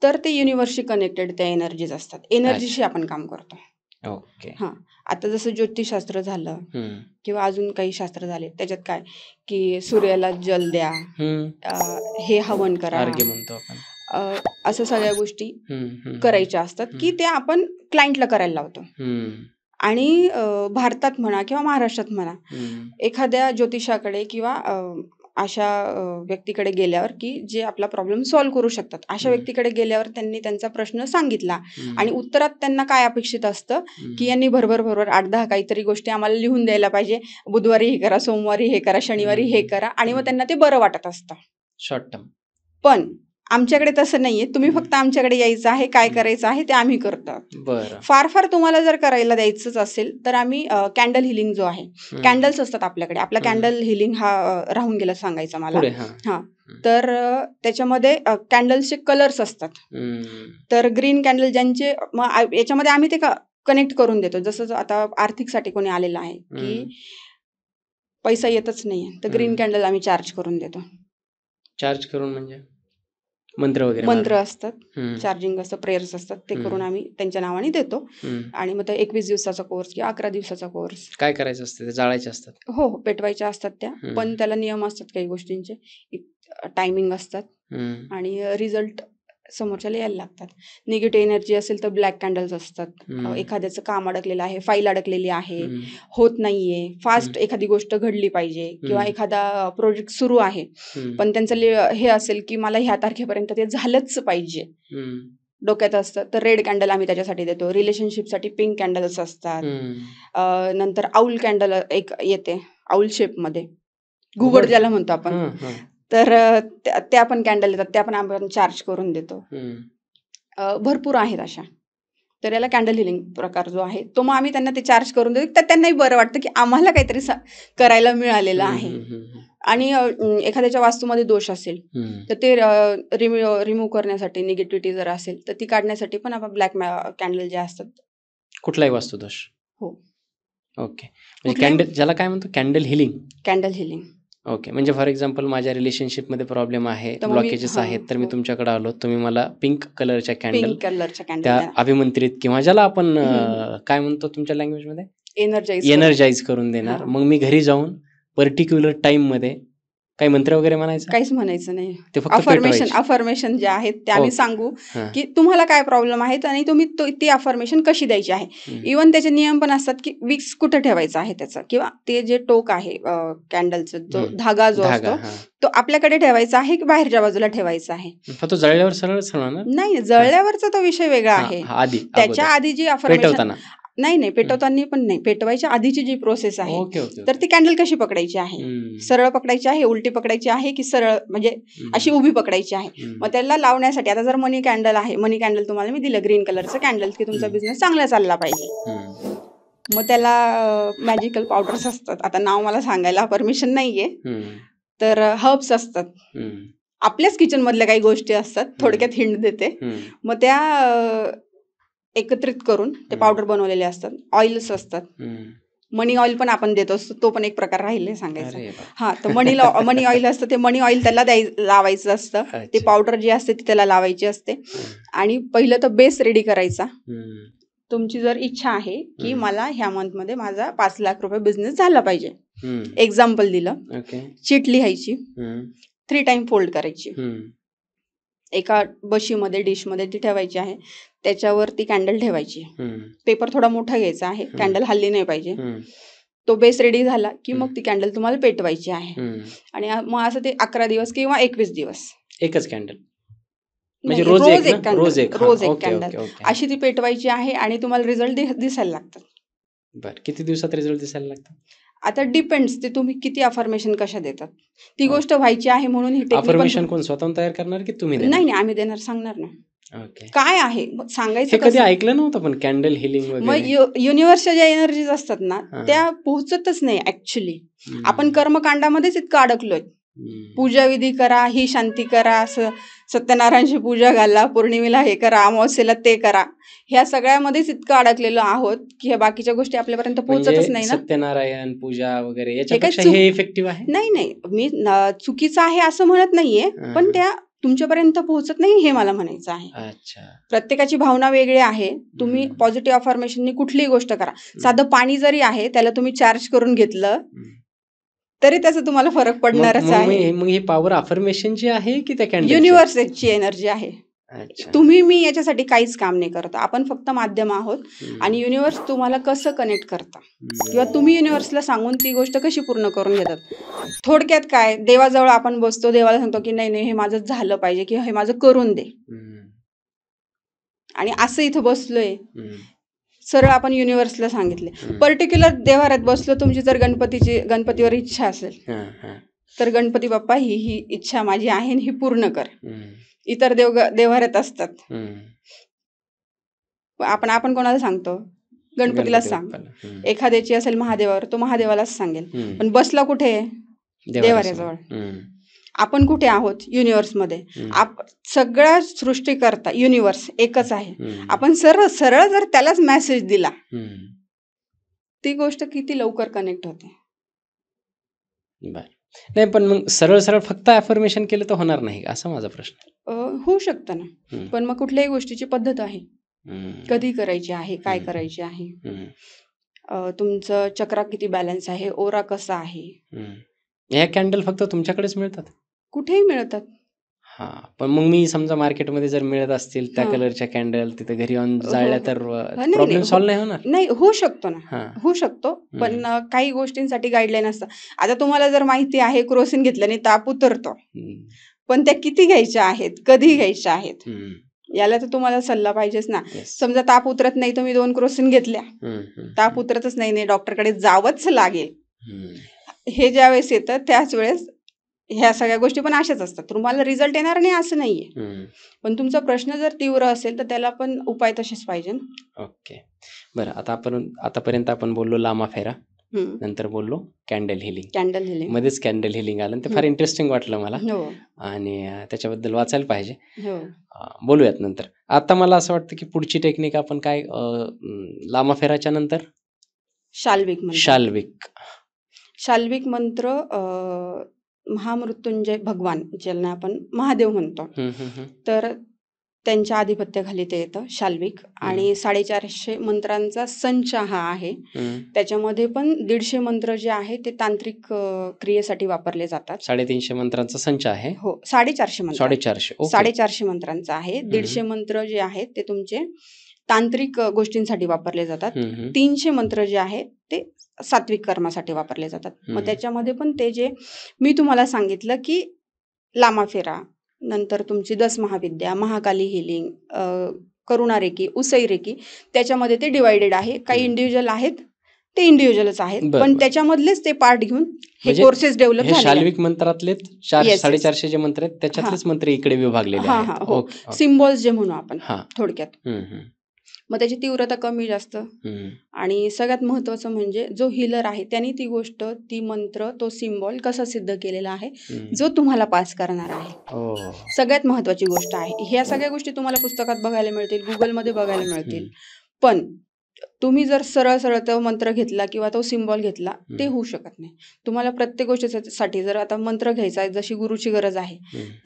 तर ते युनिव्हर्सशी कनेक्टेड त्या एनर्जीज असतात. एनर्जीशी आपण काम करतो.
ओके.
हा, आता जसं ज्योतिषशास्त्र झालं
हम्म.
किंवा अजून काही शास्त्र झाले, त्याच्यात काय की सूर्याला जल द्या,
हम्म.
हे हवन करा,
अर्घ्य म्हणतो आपण.
असं सगळ्या गोष्टी
हम्म.
करायच्या असतात की ते आपण क्लायंटला करायला लावतो.
हम्म.
आणि भारतात म्हणा किंवा महाराष्ट्रात म्हणा,
हम्म.
एखाद्या ज्योतिषाकडे किंवा अशा व्यक्तीकडे गेल्यावर की जे आपला प्रॉब्लेम सॉल्व्ह करू शकतात, अशा व्यक्तीकडे गेल्यावर त्यांनी त्यांचा प्रश्न सांगितला आणि उत्तरात त्यांना काय अपेक्षित असतं की यांनी भरभर 8-10 काहीतरी गोष्टी आम्हाला लिहून द्यायला पाहिजे. बुधवारी हे करा, सोमवारी हे करा, शनिवारी हे करा, आणि मग त्यांना ते बरं वाटत असतं.
Short term.
पण आमच्याकडे तसं नाहीये. तुम्ही फक्त आमच्याकडे यायचं आहे, काय करायचं आहे ते आम्ही करतो.
बरं.
फार तुम्हाला जर करायला द्यायचंच असेल तर आम्ही कॅन्डल हिलिंग जो आहे, कॅन्डल्स असतात आपल्याकडे. आपला कॅन्डल हिलिंग हा राहून गेला सांगायचा मला. हा, तर त्याच्यामध्ये कॅन्डल्सचे कलर्स असतात. तर ग्रीन कॅन्डल ज्यांचे, मग याच्यामध्ये आम्ही ते कनेक्ट करून देतो. जसं आता आर्थिकसाठी कोणी आलेलं आहे की पैसा येतच नाहीये, तर ग्रीन कॅन्डल आम्ही चार्ज करून देतो.
चार्ज करून म्हणजे मंत्र वगैरे
मंत्र असतात, चार्जिंग असतं, प्रेयर्स असतात, ते करून आम्ही त्यांच्या नावाने देतो. आणि मग 21 दिवसाचा कोर्स किंवा 11 दिवसाचा कोर्स.
काय करायचं असतं? ते जाळायचे असतात?
हो, पेटवायच्या असतात त्या, पण त्याला नियम असतात काही गोष्टींचे, टायमिंग असतात आणि रिझल्ट समोरच्याला यायला लागतात. निगेटिव्ह एनर्जी असेल तर ब्लॅक कॅन्डल्स असतात. एखाद्याचं काम अडकलेलं आहे, फाईल अडकलेली आहे, होत नाहीये, फास्ट एखादी गोष्ट घडली पाहिजे किंवा एखादा प्रोजेक्ट सुरू आहे पण त्यांचं हे असेल की मला ह्या तारखेपर्यंत ते झालंच पाहिजे, डोक्यात असतं, तर रेड कॅन्डल आम्ही त्याच्यासाठी देतो. रिलेशनशिपसाठी पिंक कॅन्डल्स असतात. नंतर आऊल कॅन्डल एक येते, आऊल शेपमध्ये, घुबड ज्याला म्हणतो आपण, तर त्या पण कॅन्डल येतात, त्या पण आपण चार्ज करून देतो. भरपूर आहेत अशा. तर याला कॅन्डल हिलिंग प्रकार जो आहे तो, मग आम्ही त्यांना ते चार्ज करून देतो, तर त्यांनाही बरं वाटतं की आम्हाला काहीतरी करायला मिळालेलं आहे. आणि एखाद्याच्या वास्तूमध्ये दोष असेल तर ते रिमूव्ह करण्यासाठी, निगेटिव्हिटी जर असेल तर ती काढण्यासाठी पण आपण ब्लॅक कॅन्डल जे असतात.
कुठलाही वास्तुदोष? हो. ओके. म्हणजे
कॅन्डल,
ज्याला काय म्हणतो, candle healing? Candle
healing.
Okay. म्हणजे फॉर एक्झाम्पल माझ्या रिलेशनशिपमध्ये प्रॉब्लेम आहे, ब्लॉकेजेस आहेत, तर मी तुमच्याकडे आलो, तुम्ही मला पिंक कलरच्या कॅन्डल त्या अभिमंत्रित किंवा ज्याला आपण काय म्हणतो तुमच्या लँग्वेजमध्ये, एनर्जाइज करून देणार. मग मी घरी जाऊन पर्टिक्युलर टाइममध्ये काही मंत्र वगैरे म्हणायचं?
काहीच म्हणायचं नाही.
ते फक्त
अफर्मेशन अफर्मेशन जे आहेत ते आम्ही
ओके.
सांगू
हां.
की तुम्हाला काय प्रॉब्लेम आहेत आणि तुम्ही ती अफर्मेशन कशी द्यायची आहे. इव्हन त्याचे नियम पण असतात की विक्स कुठे ठेवायचा आहे त्याचा, किंवा ते जे टोक आहे कॅन्डलचा जो धागा जो
धागा.
असतो
हां.
तो आपल्याकडे ठेवायचा आहे की बाहेरच्या बाजूला ठेवायचा आहे.
पण तो जळल्यावर सरळच होणार?
नाही, जळल्यावरचा तो विषय वेगळा आहे.
आधी
त्याच्या आधी जी अफर्मेशन
पेटवताना.
नाही पेटवताना पण नाही, पेटवायच्या आधीची जी प्रोसेस आहे
ओके ओके.
तर ती कॅन्डल कशी पकडायची आहे. सरळ पकडायची आहे, उलटी पकडायची आहे की सरळ म्हणजे अशी उभी पकडायची आहे. मग त्याला लावण्यासाठी आता जर मनी कॅन्डल आहे, मनी कॅन्डल तुम्हाला मी दिलं ग्रीन कलरचं कॅन्डल की तुमचा बिझनेस चांगला चालला पाहिजे. मग त्याला मॅजिकल पावडर्स असतात. आता नाव मला सांगायला परमिशन नाहीये. तर हर्ब्स असतात. आपल्याच किचन मधल्या काही गोष्टी असतात. थोडक्यात हिंट देते. मग त्या एकत्रित करून ते पावडर बनवलेले असतात. ऑइल्स असतात. मनी ऑइल पण आपण देत असतो, तो पण एक प्रकार राहिले सांगायचा. हा, तर मनी ऑइल असतं, ते मनी ऑइल त्याला लावायचं असतं. ते पावडर जी असते ती त्याला लावायची असते. आणि पहिलं तर बेस रेडी करायचा. तुमची जर इच्छा आहे की मला ह्या मंथमध्ये माझा 5 लाख रुपये बिझनेस झाला पाहिजे, एक्झाम्पल दिलं, चिट लिहायची, 3 टाइम फोल्ड करायची, एका बशीमध्ये डिशमध्ये ती ठेवायची आहे, त्याच्यावर ती कॅन्डल ठेवायची. पेपर थोडा मोठा घ्यायचा आहे, कॅन्डल हल्ली नाही पाहिजे. तो बेस रेडी झाला की मग ती कॅन्डल तुम्हाला पेटवायची आहे. आणि मग असं ते 11 दिवस किंवा 21 दिवस
एकच कॅन्डल,
म्हणजे रोज एक कॅन्डल अशी ती पेटवायची आहे आणि तुम्हाला रिझल्ट दिसायला लागतात.
बरं, किती दिवसात रिझल्ट दिसायला लागतात?
आता डिपेंड्स, ते तुम्ही किती अफर्मेशन कशा देतात. ती गोष्ट व्हायची आहे म्हणून ही टेक्निक.
अफर्मेशन कोण स्वतःहून तयार करणार की तुम्ही?
नाही, आम्ही देणार, सांगणार ना काय आहे सांगायचं.
कधी ऐकलं नव्हतं पण कॅन्डल हिलिंग वगैरे.
मग युनिव्हर्सच्या ज्या एनर्जीज असतात ना त्या पोहोचतच नाही ऍक्च्युली. आपण कर्मकांडामध्येच इतकं अडकलोय. पूजा विधी करा, ही शांती करा, सत्यनारायणची पूजा घाला, पौर्णिमेला हे करा, अमावस्येला ते करा, ह्या सगळ्यामध्येच इतकं अडकलेलो आहोत की ह्या बाकीच्या गोष्टी आपल्यापर्यंत पोहोचतच नाही ना.
सत्यनारायण पूजा वगैरे याच्यापेक्षा हे इफेक्टिव्ह आहे.
नाही, मी चुकीचं आहे असं म्हणत नाहीये, पण त्या तुमच्यापर्यंत पोहोचत नाही हे मला म्हणायचं आहे.
अच्छा,
प्रत्येकाची भावना वेगळी आहे. तुम्ही पॉझिटिव्ह अफर्मेशननी कुठलीही गोष्ट करा. साधं पाणी जरी आहे त्याला तुम्ही चार्ज करून घेतलं तरी त्याचा तुम्हाला फरक पडणारच आहे.
मग ही पॉवर अफर्मेशनची आहे की त्या कॅन्डल
युनिव्हर्सची एनर्जी आहे. तुम्ही मी याच्यासाठी काहीच काम नाही करत, आपण फक्त माध्यम आहोत. आणि युनिव्हर्स तुम्हाला कसं कनेक्ट करता किंवा तुम्ही युनिव्हर्सला सांगून ती गोष्ट कशी पूर्ण करून घेतात. थोडक्यात काय, देवाजवळ आपण बसतो, देवाला सांगतो की नाही हे माझं झालं पाहिजे किंवा हे माझं करून दे. आणि असं इथं बसलोय, सरळ आपण युनिव्हर्सला सांगितले. पर्टिक्युलर देवाऱ्यात बसलो, तुमची जर गणपतीवर इच्छा असेल तर गणपती बाप्पा ही इच्छा माझी आहे ही पूर्ण कर. इतर देवाऱ्यात असतात, आपण कोणाला सांगतो? गणपतीलाच सांग. एखाद्याची असेल महादेवावर, तो महादेवालाच सांगेल. पण बसला कुठे? देवाऱ्याजवळ. आपण कुठे आहोत? युनिव्हर्समध्ये. सगळ्या सृष्टीकर्ता युनिव्हर्स एकच आहे. आपण सरळ जर त्यालाच मेसेज दिला, ती गोष्ट किती लवकर कनेक्ट होते.
नाही, पण मग सरळ फक्त अफर्मेशन केलं तर होणार नाही असा माझा प्रश्न.
होऊ शकतं ना, पण मग कुठल्याही गोष्टीची पद्धत आहे. कधी करायची आहे, काय करायची आहे, तुमचं चक्रा किती बॅलन्स आहे, ओरा कसा आहे.
ह्या कॅन्डल फक्त तुमच्याकडेच मिळतात? कुठेही
मिळतात.
हा, पण मग मी समजा मार्केटमध्ये जर मिळत असतील त्या कलरच्या कॅन्डल, तिथे घरी येऊन जाळल्या तर प्रॉब्लेम सॉल्व्ह नाही होणार?
नाही, होऊ शकतो ना, होऊ शकतो. पण काही गोष्टींसाठी गाईडलाईन असतात. आता तुम्हाला जर माहिती आहे क्रोसिन घेतल्याने ताप उतरतो, पण त्या किती घ्यायच्या आहेत, कधी घ्यायच्या आहेत, याला तर तुम्हाला सल्ला पाहिजेच ना. समजा ताप उतरत नाही, तुम्ही 2 क्रोसिन घेतल्या, ताप उतरतच नाही, डॉक्टरकडे जावंच लागेल. हे ज्या वेळेस येतं त्याच वेळेस ह्या सगळ्या गोष्टी पण अशाच असतात. तुम्हाला रिझल्ट येणार नाही असं नाहीये, पण तुमचा प्रश्न जर तीव्र असेल तर त्याला पण उपाय तसेच पाहिजे.
ओके, बरं. आतापर्यंत आपण बोललो लामा फेरा, नंतर बोललो कॅन्डल हिलिंग. मध्येच कॅन्डल हिलिंग आलं, ते फार इंटरेस्टिंग वाटलं मला आणि त्याच्याबद्दल वाचायला पाहिजे. बोलूयात नंतर. आता मला असं वाटतं की पुढची टेक्निक आपण काय, लामा फेराच्या नंतर
शाल्विक मंत्र, महामृत्युंजय भगवान ज्यांना आपण महादेव म्हणतो, तर त्यांच्या आधिपत्याखाली ते येतं शाल्विक. आणि 450 मंत्रांचा संच हा आहे. त्याच्यामध्ये पण 150 मंत्र जे आहे ते तांत्रिक क्रियेसाठी वापरले जातात.
350 मंत्रांचा संच आहे.
हो, 450 मंत्र
450.
450 मंत्रांचा आहे. 150 मंत्र जे आहेत ते तुमचे तांत्रिक गोष्टींसाठी वापरले जातात. 300 मंत्र जे आहेत ते सात्विक कर्मासाठी वापरले जातात. मग त्याच्यामध्ये पण ते जे मी तुम्हाला सांगितलं की लामा फेरा, नंतर तुमची 10 महाविद्या, महाकाली हिलिंग, करुणा रेकी, उसई रेकी, त्याच्यामध्ये ते डिवायडेड आहे. काही इंडिव्हिज्युअल आहेत ते इंडिव्हिज्युअलच आहेत, पण त्याच्यामधलेच ते पार्ट घेऊन हे कोर्सेस डेव्हलप झाले.
शाल्विक मंत्रातले 450 जे मंत्र आहेत त्याच्यातलेच मंत्र इकडे विभागलेले आहेत.
हो, सिम्बॉल्स जे म्हणू आपण थोडक्यात. मग त्याची तीव्रता कमी जास्त. आणि सगळ्यात महत्वाचं म्हणजे जो हिलर आहे त्यांनी ती गोष्ट, ती मंत्र, तो सिम्बॉल कसा सिद्ध केलेला आहे जो तुम्हाला पास करणार आहे. सगळ्यात महत्वाची गोष्ट आहे. ह्या सगळ्या गोष्टी तुम्हाला पुस्तकात बघायला मिळतील, गुगलमध्ये बघायला मिळतील, पण तुम्ही जर सरळ सरळ तो मंत्र घेतला किंवा तो सिम्बॉल घेतला ते होऊ शकत नाही. तुम्हाला प्रत्येक गोष्टीसाठी जर आता मंत्र घ्यायचा आहे, जशी गुरुची गरज आहे,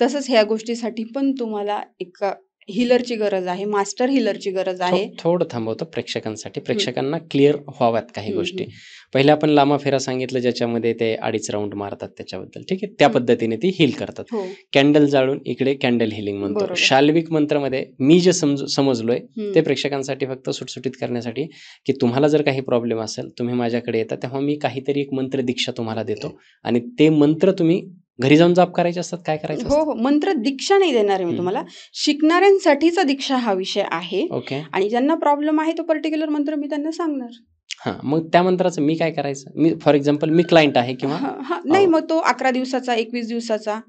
तसंच ह्या गोष्टीसाठी पण तुम्हाला एक हिलरची गरज आहे, मास्टर हिलरची गरज आहे.
थोडं थांबवतो प्रेक्षकांसाठी, प्रेक्षकांना क्लिअर व्हाव्यात काही गोष्टी. पहिले आपण लामा फेरा सांगितलं ज्याच्यामध्ये ते 2.5 राऊंड मारतात त्याच्याबद्दल, ठीक आहे, त्या पद्धतीने ती हील करतात. कॅन्डल जाळून इकडे कॅन्डल हिलिंग म्हणतो. शाल्विक मंत्रमध्ये मी जे समजलोय ते प्रेक्षकांसाठी फक्त सुटसुटीत करण्यासाठी की तुम्हाला जर काही प्रॉब्लेम असेल तुम्ही माझ्याकडे येता तेव्हा मी काहीतरी एक मंत्र दीक्षा तुम्हाला देतो आणि ते मंत्र तुम्ही घरी जाऊन जाप करायचे असतात. काय करायचं?
हो, मंत्र दीक्षा नाही देणार मी तुम्हाला, शिकणाऱ्यांसाठीचा दीक्षा हा विषय आहे.
ओके.
आणि ज्यांना प्रॉब्लेम आहे तो पर्टिक्युलर मंत्र मी त्यांना सांगणार.
मग त्या मंत्राचं मी काय करायचं? Me for example me client आहे किंवा
नाही, मग तो 11 दिवसाचा, 21 दिवसाचा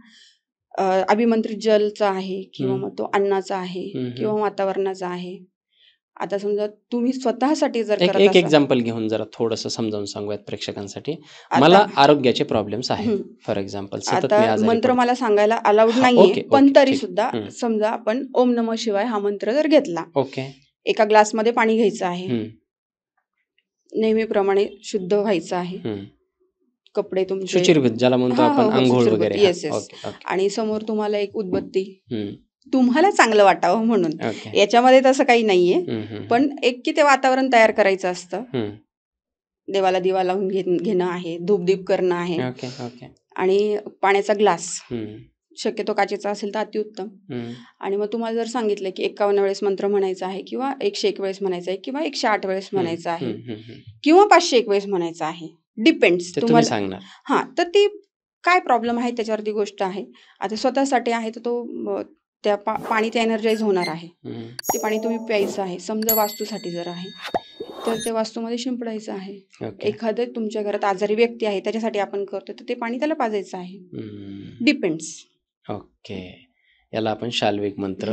अभिमंत्रित जलचा आहे किंवा मग तो अन्नाचा आहे किंवा वातावरणाचा आहे. आता समजा तुम्ही स्वतःसाठी जर
एक एक्झाम्पल घेऊन जरा थोडंसं समजावून सांगूयात प्रेक्षकांसाठी. मला आरोग्याचे प्रॉब्लेम्स आहेत फॉर एक्झाम्पल,
आता मंत्र मला सांगायला अलाउड नाहीये, पण तरी सुद्धा समजा आपण ओम नमः शिवाय हा मंत्र जर घेतला,
ओके,
एका ग्लासमध्ये पाणी घ्यायचं आहे, नेहमीप्रमाणे शुद्ध व्हायचं आहे, कपडे तुमचे
शुचिर्भूत ज्याला म्हणतो आपण अंघोळ वगैरे,
आणि समोर तुम्हाला एक उदबत्ती, तुम्हाला चांगलं वाटावं म्हणून, याच्यामध्ये तसं काही नाहीये, पण एक की ते वातावरण तयार करायचं असतं, देवाला दिवा लावून घेणं आहे, धूपदीप करणं आहे, आणि पाण्याचा ग्लास शक्यतो काचेचा असेल तर अतिउत्तम. आणि मग तुम्हाला जर सांगितलं की 51 वेळेस मंत्र म्हणायचा आहे किंवा 101 वेळेस म्हणायचा आहे किंवा 108 वेळेस म्हणायचं आहे किंवा 501 वेळेस म्हणायचं आहे, डिपेंड्स तुम्हाला सांगणार. तर ती काय प्रॉब्लेम आहे त्याच्यावरती गोष्ट आहे. आता स्वतःसाठी आहे तर तो त्या पाणी ते एनर्जाइज होणार आहे, ते पाणी तुम्ही प्यायचं आहे. समजा वास्तूसाठी जर आहे तर ते वास्तूमध्ये शिंपडायचं आहे. एखादं तुमच्या घरात आजारी व्यक्ती आहे त्याच्यासाठी आपण करतो तर ते पाणी त्याला पाजायचं आहे. डिपेंड्स.
ओके, याला आपण शाल्विक मंत्र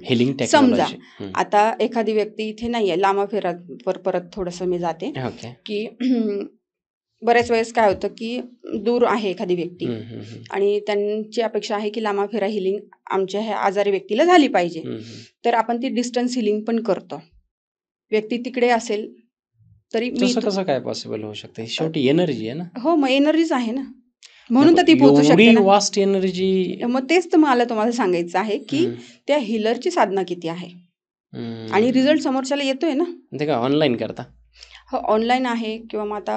हिलिंग टेक्नॉलॉजी.
समजा आता एखादी व्यक्ती इथे नाहीये, लांब फेरावर परत थोडंसं मी जाते की बऱ्याच वेळेस काय होतं की दूर आहे एखादी व्यक्ती आणि त्यांची अपेक्षा आहे की लांब फेरा हिलिंग आमच्या ह्या आजारी व्यक्तीला झाली पाहिजे, तर आपण ती डिस्टन्स हिलिंग पण करतो. व्यक्ती तिकडे असेल तरी
कसं काय पॉसिबल होऊ शकतं? शेवटी एनर्जी आहे ना.
हो, मग एनर्जीच आहे ना, म्हणून तर ती पोहोचू शकते ना.
Vast energy.
मग तेच तर मला तुम्हाला सांगायचं आहे की त्या हिलरची साधना किती आहे आणि रिझल्ट समोरच्याला येतोय ना.
ते काय ऑनलाईन करता?
हो, ऑनलाईन आहे किंवा मग आता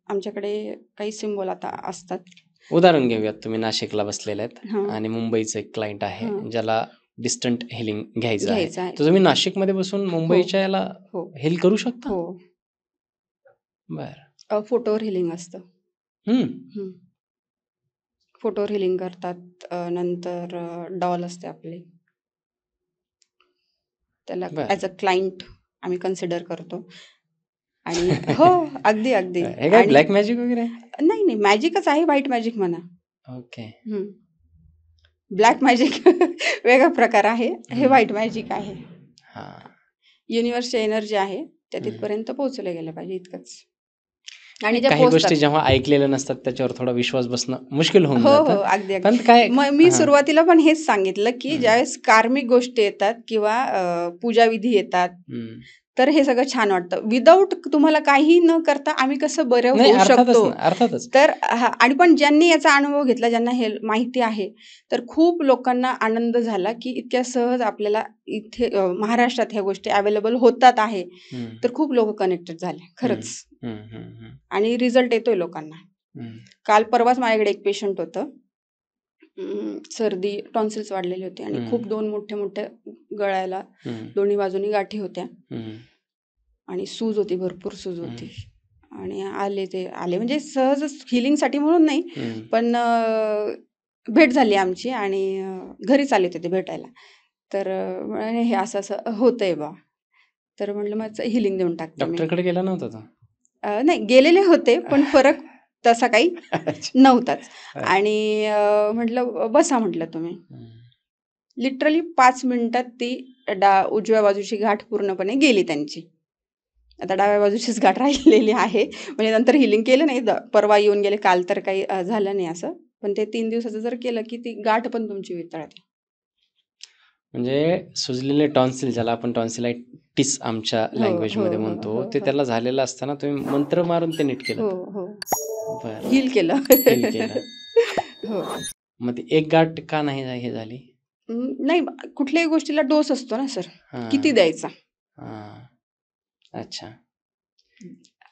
आमच्याकडे काही सिम्बॉल आता असतात.
उदाहरण घेऊयात, तुम्ही नाशिकला बसलेले आहेत आणि मुंबईचं एक क्लायंट आहे ज्याला डिस्टंट हिलिंग घ्यायचं आहे, तर तुम्ही नाशिकमध्ये बसून मुंबईच्या याला हिल करू शकता?
हो.
बर.
फोटोवर हिलिंग असतं. फोटोवर हिलिंग करतात. नंतर डॉल असते आपली, त्याला ॲज अ क्लायंट आम्ही कन्सिडर करतो. आणि हो, अगदी अगदी.
हे काय ब्लॅक मॅजिक वगैरे?
नाही, मॅजिकच आहे, व्हाईट मॅजिक म्हणा.
ओके.
ब्लॅक मॅजिक वेगळा प्रकार आहे, हे व्हाईट मॅजिक आहे. युनिव्हर्सची एनर्जी आहे त्या तिथपर्यंत पोहोचले गेलं पाहिजे, इतकंच. आणि
काही गोष्टी जेव्हा ऐकलेल्या नसतात त्याच्यावर थोडा विश्वास बसणं मुश्किल होऊन जातं.
हो, अगदी अगदी. मी सुरुवातीला पण हेच सांगितलं की ज्यावेळेस कार्मिक गोष्टी येतात किंवा पूजाविधी येतात तर हे सगळं छान वाटतं. विदाऊट तुम्हाला काही न करता आम्ही कसं बरं
नाही,
होऊ
अर्थातच
शकतो.
ना, अर्थातच.
तर आणि पण ज्यांनी याचा अनुभव घेतला, ज्यांना हे माहिती आहे, तर खूप लोकांना आनंद झाला, की इतक्या सहज आपल्याला इथे महाराष्ट्रात ह्या गोष्टी अवेलेबल होतात आहे.
हं,
तर खूप लोक कनेक्टेड झाले खरंच.
हं, हं, हं,
आणि रिझल्ट येतोय लोकांना.
हं.
काल परवाच माझ्याकडे एक पेशंट होतं. सर्दी, टॉन्सिल्स वाढलेले होते आणि खूप 2 मोठ्या-मोठ्या गळ्याला
हं,
दोन्ही बाजूनी गाठी होत्या
हं,
आणि सूज होती, भरपूर सूज
हं,
होती. आणि ते आले म्हणजे सहजच हिलिंगसाठी म्हणून नाही,
हं.
पण भेट झाली आमची आणि घरीच आले होते ते भेटायला. तर म्हणाले, "हे असं-असं होतंय बा." तर म्हटलं, "मग हिलिंग देऊन टाकते मी."
डॉक्टरकडे गेला नव्हता तो?
नाही गेलेले होते, पण फरक तसा काही
अच्छा.
नव्हताच.
अच्छा.
आणि म्हटलं, "बसा," म्हटलं तुम्ही.
हं.
लिटरली 5 मिनिटात ती उजव्या बाजूची गाठ पूर्णपणे गेली त्यांची. आता डाव्या बाजूचीच गाठ राहिलेली आहे. म्हणजे नंतर हिलिंग केलं नाही. परवा येऊन गेले, काल तर काही झालं नाही असं. पण ते 3 दिवसाचं जर केलं, की ती गाठ पण तुमची वितळते.
म्हणजे सुजलेले टॉन्सिल, ज्याला आपण टॉन्सिलायटिस आमच्या
हो, हो,
लँग्वेजमध्ये
हो,
म्हणतो,
हो,
ते
हो.
त्याला झालेलं असताना तुम्ही मंत्र मारून ते नीट
हो,
केलंत.
हो.
बरं.
हील केलं.
हील केलं.
हो.
मग ती एक गाठ का नाही हे झाली?
नाही, कुठल्याही गोष्टीला डोस असतो ना सर. किती
हां,
द्यायचा?
हां. अच्छा.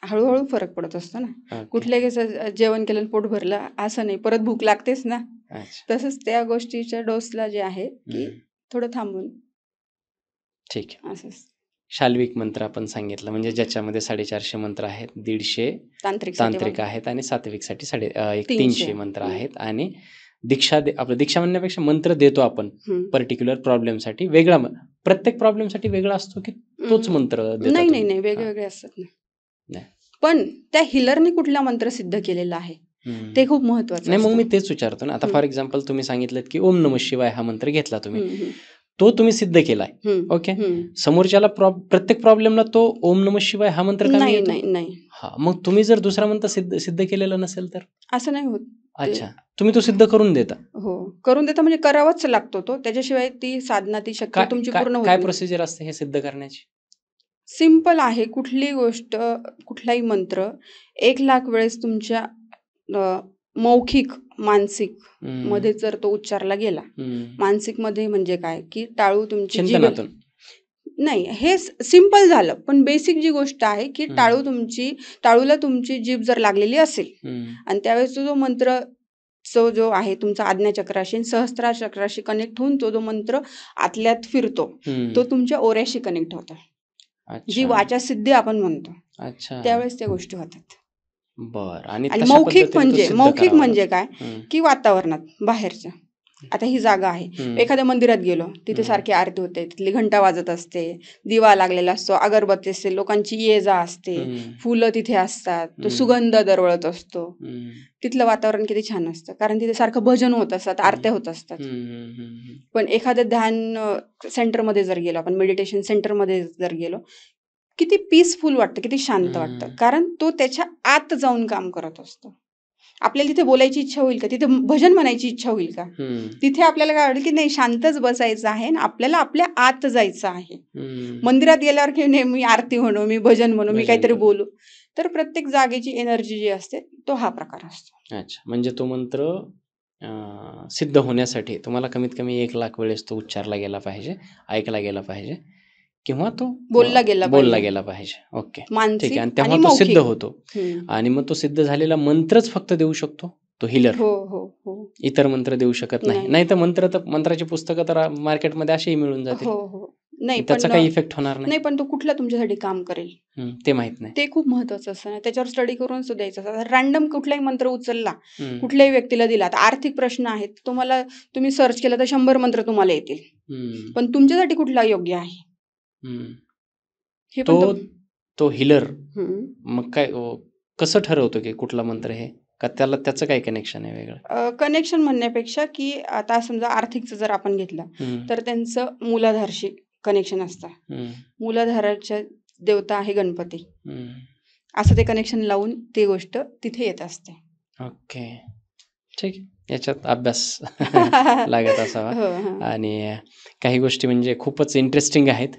हळू फरक पडत असतो ना.
ओके.
कुठल्याही कसं जेवण केलं आणि पोट भरलं असं नाही, परत भूक लागतेच ना.
अच्छा.
तसंच त्या गोष्टीच्या डोसला जे आहे, की
हं.
थोडं थांबून
ठीक आहे.
असं
शाल्विक मंत्र आपण सांगितलं, म्हणजे ज्याच्यामध्ये 450 मंत्र आहेत, 150
तांत्रिकसाठी
तांत्रिक आहेत आणि सात्विकसाठी
300.
300 मंत्र आहेत. आणि आपलं दीक्षा म्हणण्यापेक्षा मंत्र देतो आपण पर्टिक्युलर प्रॉब्लेमसाठी वेगळा. प्रत्येक प्रॉब्लेमसाठी वेगळा असतो, की तोच मंत्र देता
नाही,
तुम्ही?
नाही, वेगवेगळे असतात ना.
नाही.
पण त्या हिलरने कुठला मंत्र सिद्ध केलेला आहे, ते खूप महत्वाचं
नाही, मग
असतं.
मी तेच विचारतो ना. आता फॉर एक्झाम्पल तुम्ही सांगितलं, की ओम नमः शिवाय हा मंत्र घेतला तुम्ही.
हं,
तो तुम्ही सिद्ध केलाय. ओके. समोरच्याला प्रत्येक प्रॉब्लेमला तो ओम नमः शिवाय हा मंत्र कामी
नाही,
येतो?
नाही, नाही.
हां, मग तुम्ही जर दुसरा मंत्र सिद्ध केलेला नसेल तर?
असं नाही होत.
अच्छा. तुम्ही तो सिद्ध करून देता.
हो. करून देता म्हणजे करावाच लागतो तो. त्याच्याशिवाय ती साधना, ती शक्ती
काय
तुमची
काय
पूर्ण होत
काय
नाही.
प्रोसिजर असते हे सिद्ध करण्याची?
सिंपल आहे. कुठलीही गोष्ट, कुठलाही मंत्र 1,00,000 वेळेस तुमच्या मौखिक, मानसिक मध्ये जर तो उच्चारला गेला. मानसिकमध्ये म्हणजे काय, की टाळू तुमची
चिंतनातून.
नाही, हे सिंपल झालं. पण बेसिक जी गोष्ट आहे, की टाळूला तुमची जीभ जर लागलेली असेल आणि त्यावेळेस जो मंत्र जो आहे तुमचा आज्ञाचक्राशी आणि सहस्त्रार चक्राशी कनेक्ट होऊन तो जो मंत्र आतल्यात फिरतो, तो तुमच्या ओऱ्याशी कनेक्ट होतो. जी वाचा सिद्धी आपण म्हणतो.
अच्छा.
त्यावेळेस त्या गोष्टी होतात.
बरं. आणि
आणि
तशा पद्धतीने तो सिद्ध
मौखिक
करावा
म्हणजे
लागतो.
काय, की वातावरणात बाहेरच्या. आता ही जागा आहे. एखाद्या मंदिरात गेलो, तिथे सारखी आरती होते, तिथली घंटा वाजत असते, दिवा लागलेला असतो, अगरबत्ती असते, लोकांची ये-जा असते, फुलं तिथे असतात, तो सुगंध दरवळत असतो. तिथलं वातावरण किती छान असतं, कारण तिथे सारखं भजन होत असतात, आरत्या होत असतात. पण एखाद्या ध्यान सेंटरमध्ये जर गेलो आपण, मेडिटेशन सेंटरमध्ये जर गेलो, किती पीसफुल वाटतं, किती शांत वाटतं, कारण तो त्याच्या आत जाऊन काम करत असतो. आपल्याला तिथे बोलायची इच्छा होईल का, तिथे भजन म्हणायची इच्छा होईल का, तिथे आपल्याला काय वाटेल की नाही, शांतच बसायचं आहे आणि आपल्याला आपल्या आत जायचं आहे. मंदिरात गेल्यावर की नेहमी आरती म्हणू, मी भजन म्हणू, मी काहीतरी बोलू, तर प्रत्येक जागेची एनर्जी जी असते तो हा प्रकार असतो.
अच्छा. म्हणजे तो मंत्र सिद्ध होण्यासाठी तुम्हाला कमीत कमी 1,00,000 वेळेस तो उच्चारला गेला पाहिजे, ऐकला गेला पाहिजे, किंवा तो
बोलला
गेला पाहिजे. ओके. ठीक आहे.
मानसिक
आणि तेव्हा तो सिद्ध होतो. आणि मग तो सिद्ध झालेला मंत्रच फक्त देऊ शकतो तो हिलर.
हो.
इतर मंत्र देऊ शकत नाही. नाही तर मंत्राची पुस्तकं तर मार्केटमध्ये अशीही मिळून जातील.
हो. नाही,
त्याचा काही इफेक्ट होणार नाही.
नाही, पण तो कुठला तुमच्यासाठी काम करेल
ते माहित नाही.
ते खूप महत्वाचं असतं ना. त्याच्यावर स्टडी करून सुद्धा द्यायचं असतं. रॅन्डम कुठलाही मंत्र उचलला, कुठल्याही व्यक्तीला दिला, आता आर्थिक प्रश्न आहेत, तुम्ही सर्च केलं तर 100 मंत्र तुम्हाला येतील, पण तुमच्यासाठी कुठला योग्य आहे हे पण
तो हिलर मग काय कसं ठरवतो की कुठला मंत्र हे, का त्याचं काय कनेक्शन आहे वेगळं?
कनेक्शन म्हणण्यापेक्षा, की आता समजा आर्थिकचं जर आपण घेतलं तर त्यांचं मूलाधारशी कनेक्शन असतं. मूलाधाराच्या देवता आहे गणपती. असं ते कनेक्शन लावून ती गोष्ट तिथे येत असते.
ओके, ठीक आहे. याच्यात अभ्यास लागत असावा. आणि काही गोष्टी म्हणजे खूपच इंटरेस्टिंग आहेत.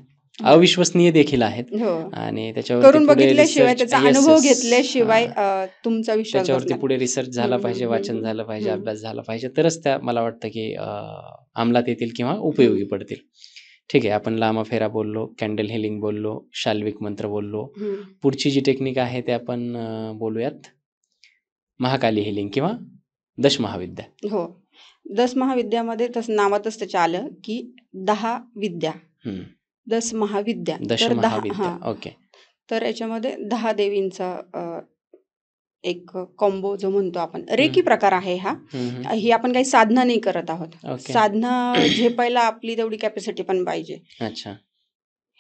अविश्वसनीय देखील आहेत
हो.
आणि त्याच्यावरती
करून
पुढे
बघितल्याशिवाय,
रिसर्च
त्याचा अनुभव घेतल्याशिवाय तुमचा विश्वास
त्याच्यावरती
बसणार
पुढे रिसर्च झाला पाहिजे, वाचन झालं पाहिजे, अभ्यास झाला पाहिजे, तरच त्या मला वाटतं की अंमलात येतील किंवा उपयोगी पडतील. ठीक आहे, आपण लामा फेरा बोललो, कॅन्डल हिलिंग बोललो, शाल्विक मंत्र बोललो. पुढची जी टेक्निक आहे ते आपण बोलूयात महाकाली हिलिंग किंवा दशमहाविद्या.
हो. दशमहाविद्यामध्ये तसं नावातच त्याच्या आलं की 10 विद्या. दशमहाविद्या. तर 10
दशमहाविद्या. ओके.
तर याच्यामध्ये 10 देवींचा एक कॉम्बो जो म्हणतो आपण, रेकी प्रकार आहे हा. ही आपण काही साधना नाही करत आहोत.
ओके.
साधना झेपायला आपली तेवढी कॅपॅसिटी पण पाहिजे.
अच्छा.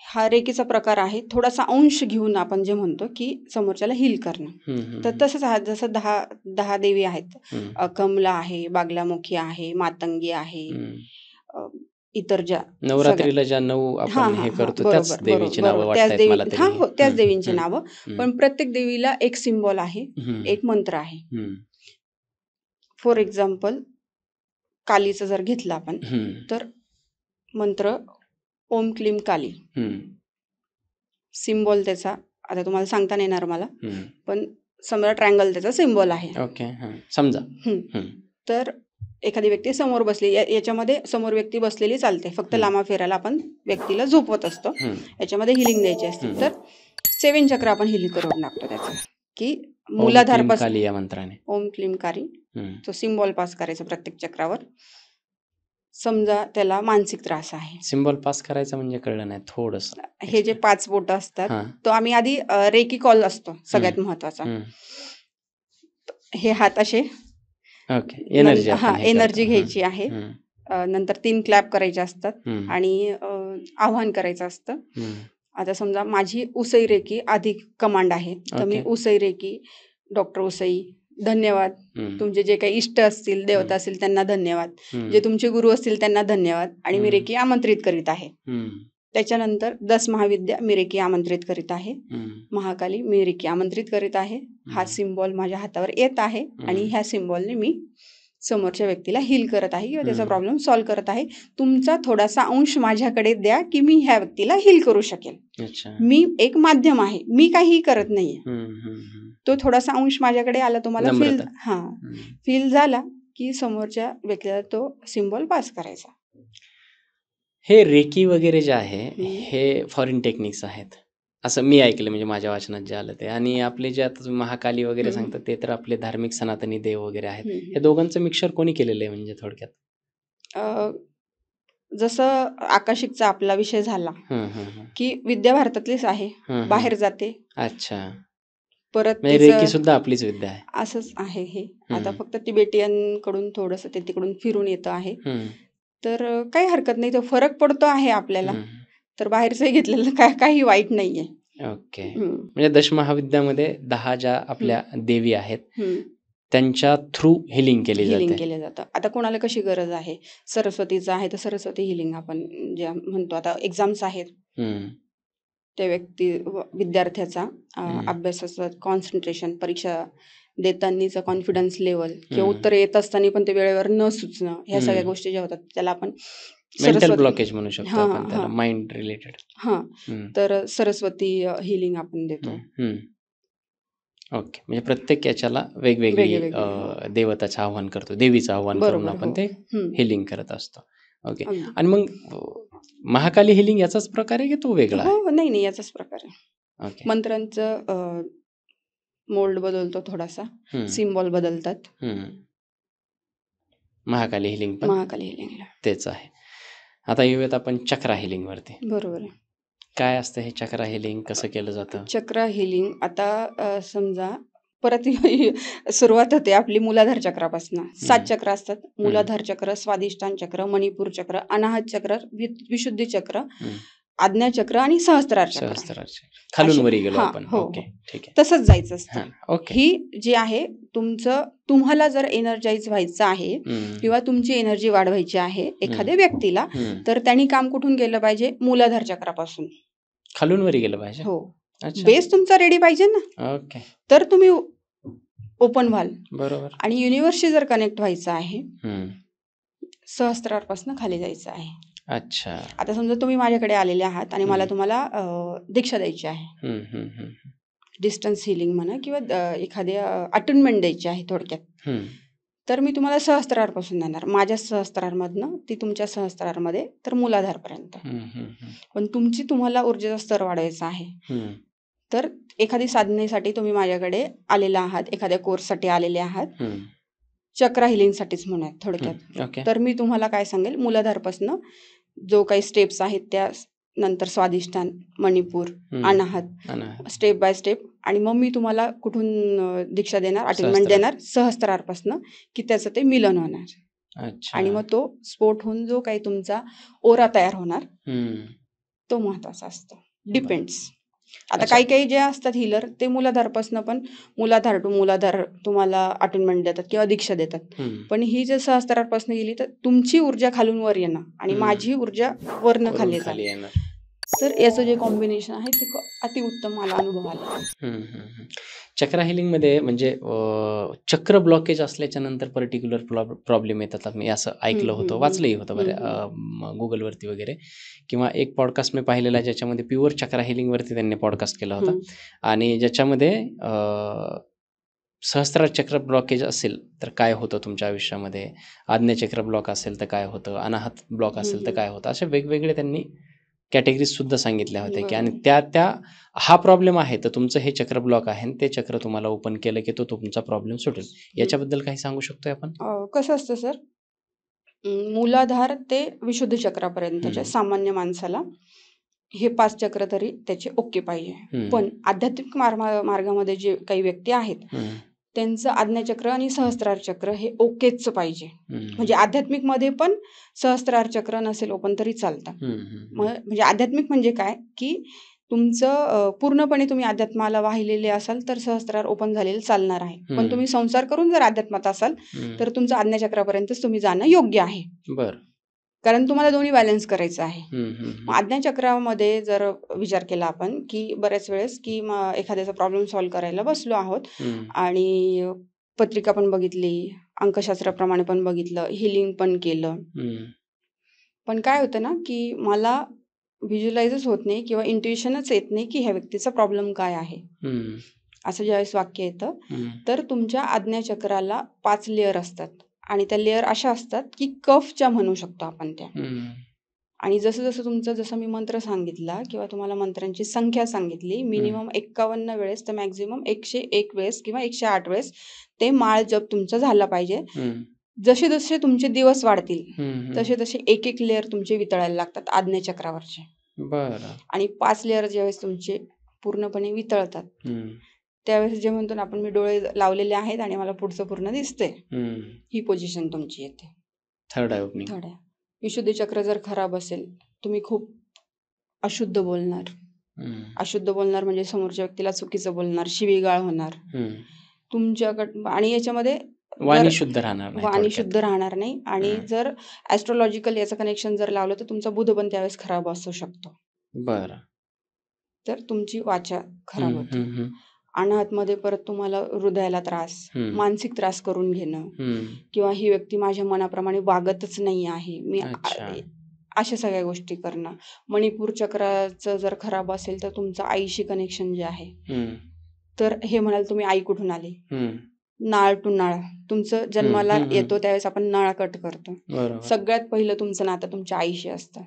हा रेकीचा प्रकार आहे. थोडासा अंश घेऊन आपण जे म्हणतो की समोरच्याला हील करणं. तर तसंच आहे. जसं 10 देवी आहेत. कमला आहे, बागलामुखी आहे, मातंगी आहे, इतर ज्या
नवरात्रीला ज्या 9 आपण हे करतो त्याच देवीची नावं वाटतायत मला तरी.
हो, त्याच देवींची नावं. पण प्रत्येक देवीला एक सिम्बॉल आहे, एक मंत्र आहे. फॉर एक्झाम्पल कालीचं जर घेतलं आपण, तर मंत्र ओम क्लीम काली. सिम्बॉल त्याचा आता तुम्हाला सांगता नाही येणार मला, पण समजा ट्रायंगल त्याचा सिम्बॉल आहे.
ओके, समजा.
तर एखादी व्यक्ती समोर बसली, याच्यामध्ये समोर व्यक्ती बसलेली चालते, फक्त लामा फेरायला आपण व्यक्तीला झोपवत असतो. याच्यामध्ये हिलिंग द्यायची असते. तर 7 चक्र आपण हिलिंग करून टाकतो त्याचं, की मूलाधार पासून
या मंत्राने
ओम क्लीम काली तो सिम्बॉल पास करायचा प्रत्येक चक्रावर. समजा त्याला मानसिक त्रास आहे.
सिम्बॉल पास करायचा म्हणजे कळलं नाही थोडस.
हे जे 5 बोट असतात, तो आम्ही आधी रेकी कॉल असतो सगळ्यात महत्वाचा. हे हात असे एनर्जी घ्यायची आहे. नंतर 3 क्लॅप करायचे असतात आणि आव्हान करायचं असतं. आता समजा माझी उसई रेकी आधी कमांड आहे, तर मी उसई रेकी, डॉक्टर उसई धन्यवाद, तुमचे जे काही इष्ट असतील, देवता असतील त्यांना धन्यवाद, जे तुमचे गुरु असतील त्यांना धन्यवाद, आणि मी रेकी आमंत्रित करीत आहे. त्याच्यानंतर 10 महाविद्या मी रेकी आमंत्रित करीत आहे. महाकाली मी रेकी आमंत्रित करीत आहे. हा सिम्बॉल माझ्या हातावर येत आहे आणि ह्या सिम्बॉलने मी समोरच्या व्यक्तीला हील करत आहे किंवा त्याचा प्रॉब्लेम सॉल्व्ह करत आहे. तुमचा थोडासा अंश माझ्याकडे द्या की मी ह्या व्यक्तीला हील करू शकेल. मी एक माध्यम आहे, मी काहीही करत नाहीये. तो थोडासा अंश माझ्याकडे आला, तुम्हाला फील झाला की समोरच्या व्यक्तीला तो सिम्बॉल पास करायचा.
हे रेकी वगैरे जे आहे हे फॉरेन टेक्निक्स आहेत असं मी ऐकलं, म्हणजे माझ्या वाचनात जे आलं ते. आणि आपले जे आता महाकाली वगैरे सांगतात ते तर आपले धार्मिक सनातनी देव वगैरे आहेत. हे दोघांचं मिक्सर कोणी केलेलं आहे म्हणजे थोडक्यात?
जसं आकाशिकचा आपला विषय झाला की विद्या भारतातलीच आहे, बाहेर जाते.
अच्छा.
परत
रेकी सुद्धा आपलीच विद्या आहे.
असंच आहे हे. आता फक्त तिबेटियन कडून थोडंसं ते तिकडून फिरून येतं आहे. तर काही हरकत नाही, तो फरक पडतो आहे आपल्याला. तर बाहेरचं घेतलेलं काही वाईट नाहीये.
ओके. म्हणजे दशमहाविद्यामध्ये 10 ज्या आपल्या देवी आहेत त्यांच्या थ्रू हिलिंग केले जातं.
आता कोणाला कशी गरज आहे, सरस्वतीचं आहे तर सरस्वती हिलिंग आपण जे म्हणतो. आता एक्झाम्स आहेत, त्या विद्यार्थ्याचा अभ्यासाचं कॉन्सन्ट्रेशन, परीक्षा देतानीचा कॉन्फिडन्स लेवल किंवा उत्तर येत असताना पण ते वेळेवर न सुचणं, ह्या सगळ्या गोष्टी ज्या होतात त्याला आपण
मेंटल ब्लॉकेज म्हणू शकतो आपण त्याला, माइंड रिलेटेड.
तर सरस्वती हिलिंग आपण देतो.
ओके. म्हणजे प्रत्येक याच्याला वेगवेगळी देवताचं आव्हान करतो, देवीचं आव्हान करून आपण ते हिलिंग करत असतो. ओके. आणि मग महाकाली हिलिंग याचाच प्रकार आहे की तो वेगळा?
नाही, याचाच प्रकार आहे. मंत्रांचं मोल्ड बदलतो थोडासा, सिम्बॉल बदलतात.
महाकाली हिलिंग तेच आहे. आता येऊयात आपण चक्रा हिलिंग वरती.
बरोबर आहे.
काय असतं हे चक्रा हिलिंग, कसं केलं जातं?
चक्रा हिलिंग आता समजा परत सुरुवात होते आपली मूलाधार चक्रापासून. 7 चक्र असतात. मूलाधार चक्र, स्वादिष्टान चक्र, मणिपूर चक्र, अनाहत चक्र, विशुद्धी चक्र, आज्ञा चक्र आणि सहस्त्रार चक्र.
खालून वरी गेलो आपण. ओके, ठीक आहे.
तसंच जायचं असतं. ही जी आहे तुम्हाला जर एनर्जाइज व्हायचं आहे किंवा तुमची एनर्जी वाढवायची आहे एखाद्या व्यक्तीला, तर त्यांनी काम कुठून गेलं पाहिजे? मूलाधार चक्रापासून
खालून वरी गेलं पाहिजे.
हो. बेस तुमचा रेडी पाहिजे ना.
ओके.
तर तुम्ही ओपन व्हाल.
बरोबर.
आणि युनिव्हर्सशी जर कनेक्ट व्हायचं आहे, सहस्त्रारपासून खाली जायचं आहे.
अच्छा.
आता समजा तुम्ही माझ्याकडे आलेले आहात आणि मला
हम्म.
तुम्हाला दीक्षा द्यायची आहे,
हम्म, हम्म, हम्म,
डिस्टन्स हिलिंग म्हणा किंवा एखाद्या अटेनमेंट द्यायची आहे थोडक्यात.
हम्म,
तर मी तुम्हाला सहस्त्रारपासून देणार, माझ्या सहस्त्रारमधनं ती तुमच्या सहस्त्रारमध्ये, तर मूलाधारपर्यंत.
हम्म, हम्म, हम्म,
पण तुम्हाला ऊर्जेचा स्तर वाढवायचा आहे,
हम्म,
तर एखादी साधनेसाठी तुम्ही माझ्याकडे आलेला आहात, एखाद्या कोर्ससाठी आलेले आहात,
हम्म,
चक्रा हिलिंगसाठीच म्हणूयात थोडक्यात.
ओके.
तर मी तुम्हाला काय सांगेल, मूलाधारपासनं जो काही स्टेप्स आहेत त्या, नंतर स्वादिष्ठान, मणिपूर,
हम्म.
अनाहत,
अनाहत.
Step by step. आणि मग मी तुम्हाला कुठून दीक्षा देणार, अटेनमेंट
सहस्त्रार.
देणार, सहस्त्रारपासनं, की त्याचं ते मिलन होणार.
अच्छा.
आणि मग तो स्फोट होऊन जो काही तुमचा ओरा तयार होणार,
हम्म.
तो महत्वाचा असतो.
बरं.
डिपेंड्स. आता
अच्छा.
काही जे असतात हिलर, ते मूलाधारपासनं पण मूलाधार टू मूलाधार तुम्हाला अटेनमेंट देतात किंवा दीक्षा देतात.
हम्म.
पण ही जर सहस्त्रारपासून गेली तर तुमची ऊर्जा खालून वर येणं आणि
हम्म.
माझी ऊर्जा वरनं
वरून
खाली
खाली
जाणं.
येणार.
तर याचं जे कॉम्बिनेशन आहे ते अतिउत्तम मला अनुभव आला.
हम्म, हम्म, हम्म. चक्रा हिलिंगमध्ये म्हणजे चक्र ब्लॉकेज असल्याच्या नंतर पर्टिक्युलर प्रॉब्लेम येतात, मी असं ऐकलं होतं, वाचलंही होतं बरं गुगलवरती वगैरे, किंवा एक पॉडकास्ट मी पाहिलेला ज्याच्यामध्ये प्युअर चक्रा हिलिंगवरती त्यांनी पॉडकास्ट केला होता, आणि ज्याच्यामध्ये सहस्त्रार चक्र ब्लॉकेज असेल तर काय होतं तुमच्या आयुष्यामध्ये, आज्ञाचक्र ब्लॉक असेल तर काय होतं, अनाहत ब्लॉक असेल तर काय होतं, असे वेगवेगळे त्यांनी कॅटेगरीज सुद्धा सांगितल्या होत्या की, आणि त्या हा प्रॉब्लेम आहे तर तुमचं हे चक्र ब्लॉक आहे आणि ते चक्र तुम्हाला ओपन केलं की तो तुमचा प्रॉब्लेम सुटेल. याच्याबद्दल काही सांगू शकतोय आपण?
कसं असतं सर, मूलाधार ते विशुद्ध चक्रापर्यंतच्या सामान्य माणसाला हे 5 चक्र तरी त्याचे ओके पाहिजे. पण आध्यात्मिक मार्गामध्ये जे काही व्यक्ती आहेत त्यांचं आज्ञाचक्र आणि सहस्त्रार चक्र हे ओकेच पाहिजे. म्हणजे आध्यात्मिकमध्ये पण सहस्त्रार चक्र नसेल ओपन तरी चालतं. म्हणजे आध्यात्मिक म्हणजे काय, की तुमचं पूर्णपणे तुम्ही अध्यात्माला वाहिलेले असाल तर सहस्त्रार ओपन झालेलं चालणार आहे. पण तुम्ही संसार करून जर अध्यात्मात असाल तर तुमचं आज्ञाचक्रापर्यंतच तुम्ही जाणं योग्य आहे.
बरं.
कारण तुम्हाला दोन्ही बॅलन्स करायचं आहे.
हम्म.
आज्ञाचक्रामध्ये जर विचार केला आपण, की बऱ्याच वेळेस की एखाद्याचा प्रॉब्लेम सॉल्व्ह करायला बसलो आहोत आणि पत्रिका पण बघितली, अंकशास्त्राप्रमाणे पण बघितलं, हिलिंग पण केलं. पण काय होतं ना, की मला व्हिज्युअलाइजच होत नाही किंवा इंट्युइशनच येत नाही की ह्या व्यक्तीचा प्रॉब्लेम काय आहे. असं ज्यावेळेस वाक्य येतं तर तुमच्या आज्ञाचक्राला 5 लेअर असतात आणि त्या लेअर अशा असतात की कफच्या म्हणू शकतो आपण त्या. आणि जसं मी मंत्र सांगितला किंवा तुम्हाला मंत्रांची संख्या सांगितली, मिनिमम 51 वेळेस तर मॅक्झिमम 101 वेळेस किंवा 108 वेळेस ते माळ जप तुमचा झाला पाहिजे. जसे तुमचे दिवस वाढतील तसे एक लेअर तुमचे वितळायला लागतात आज्ञाचक्रावरचे.
बरं.
आणि 5 लेअर ज्यावेळेस तुमचे पूर्णपणे वितळतात त्यावेळेस जे म्हणतो ना आपण, मी डोळे लावलेले आहेत आणि मला पुढचं पूर्ण दिसतंय, ही पोझिशन तुमची येते.
Third eye opening.
विशुद्धी चक्र जर खराब असेल, तुम्ही खूप अशुद्ध बोलणार. अशुद्ध बोलणार म्हणजे समोरच्या व्यक्तीला चुकीचं बोलणार, शिवीगाळ होणार तुमच्याकडं. आणि याच्यामध्ये
वाणी शुद्ध राहणार नाही.
आणि जर ॲस्ट्रोलॉजिकल याचं कनेक्शन जर लावलं तर तुमचा बुध पण त्यावेळेस खराब असू शकतो.
बरं.
तर तुमची वाचा खराब होते. अनाहतमध्ये परत तुम्हाला हृदयाला त्रास, मानसिक त्रास करून घेणं, किंवा ही व्यक्ती माझ्या मनाप्रमाणे वागतच नाही आहे, मी अशा सगळ्या गोष्टी करणं. मणिपूर चक्राचं जर खराब असेल तर तुमचं आईशी कनेक्शन जे आहे, तर हे म्हणाल तुम्ही आई कुठून आली, नाळ टू नाळ तुमचं जन्माला येतो त्यावेळेस आपण नाळ कट करतो. सगळ्यात पहिलं तुमचं नातं तुमच्या आईशी असतं.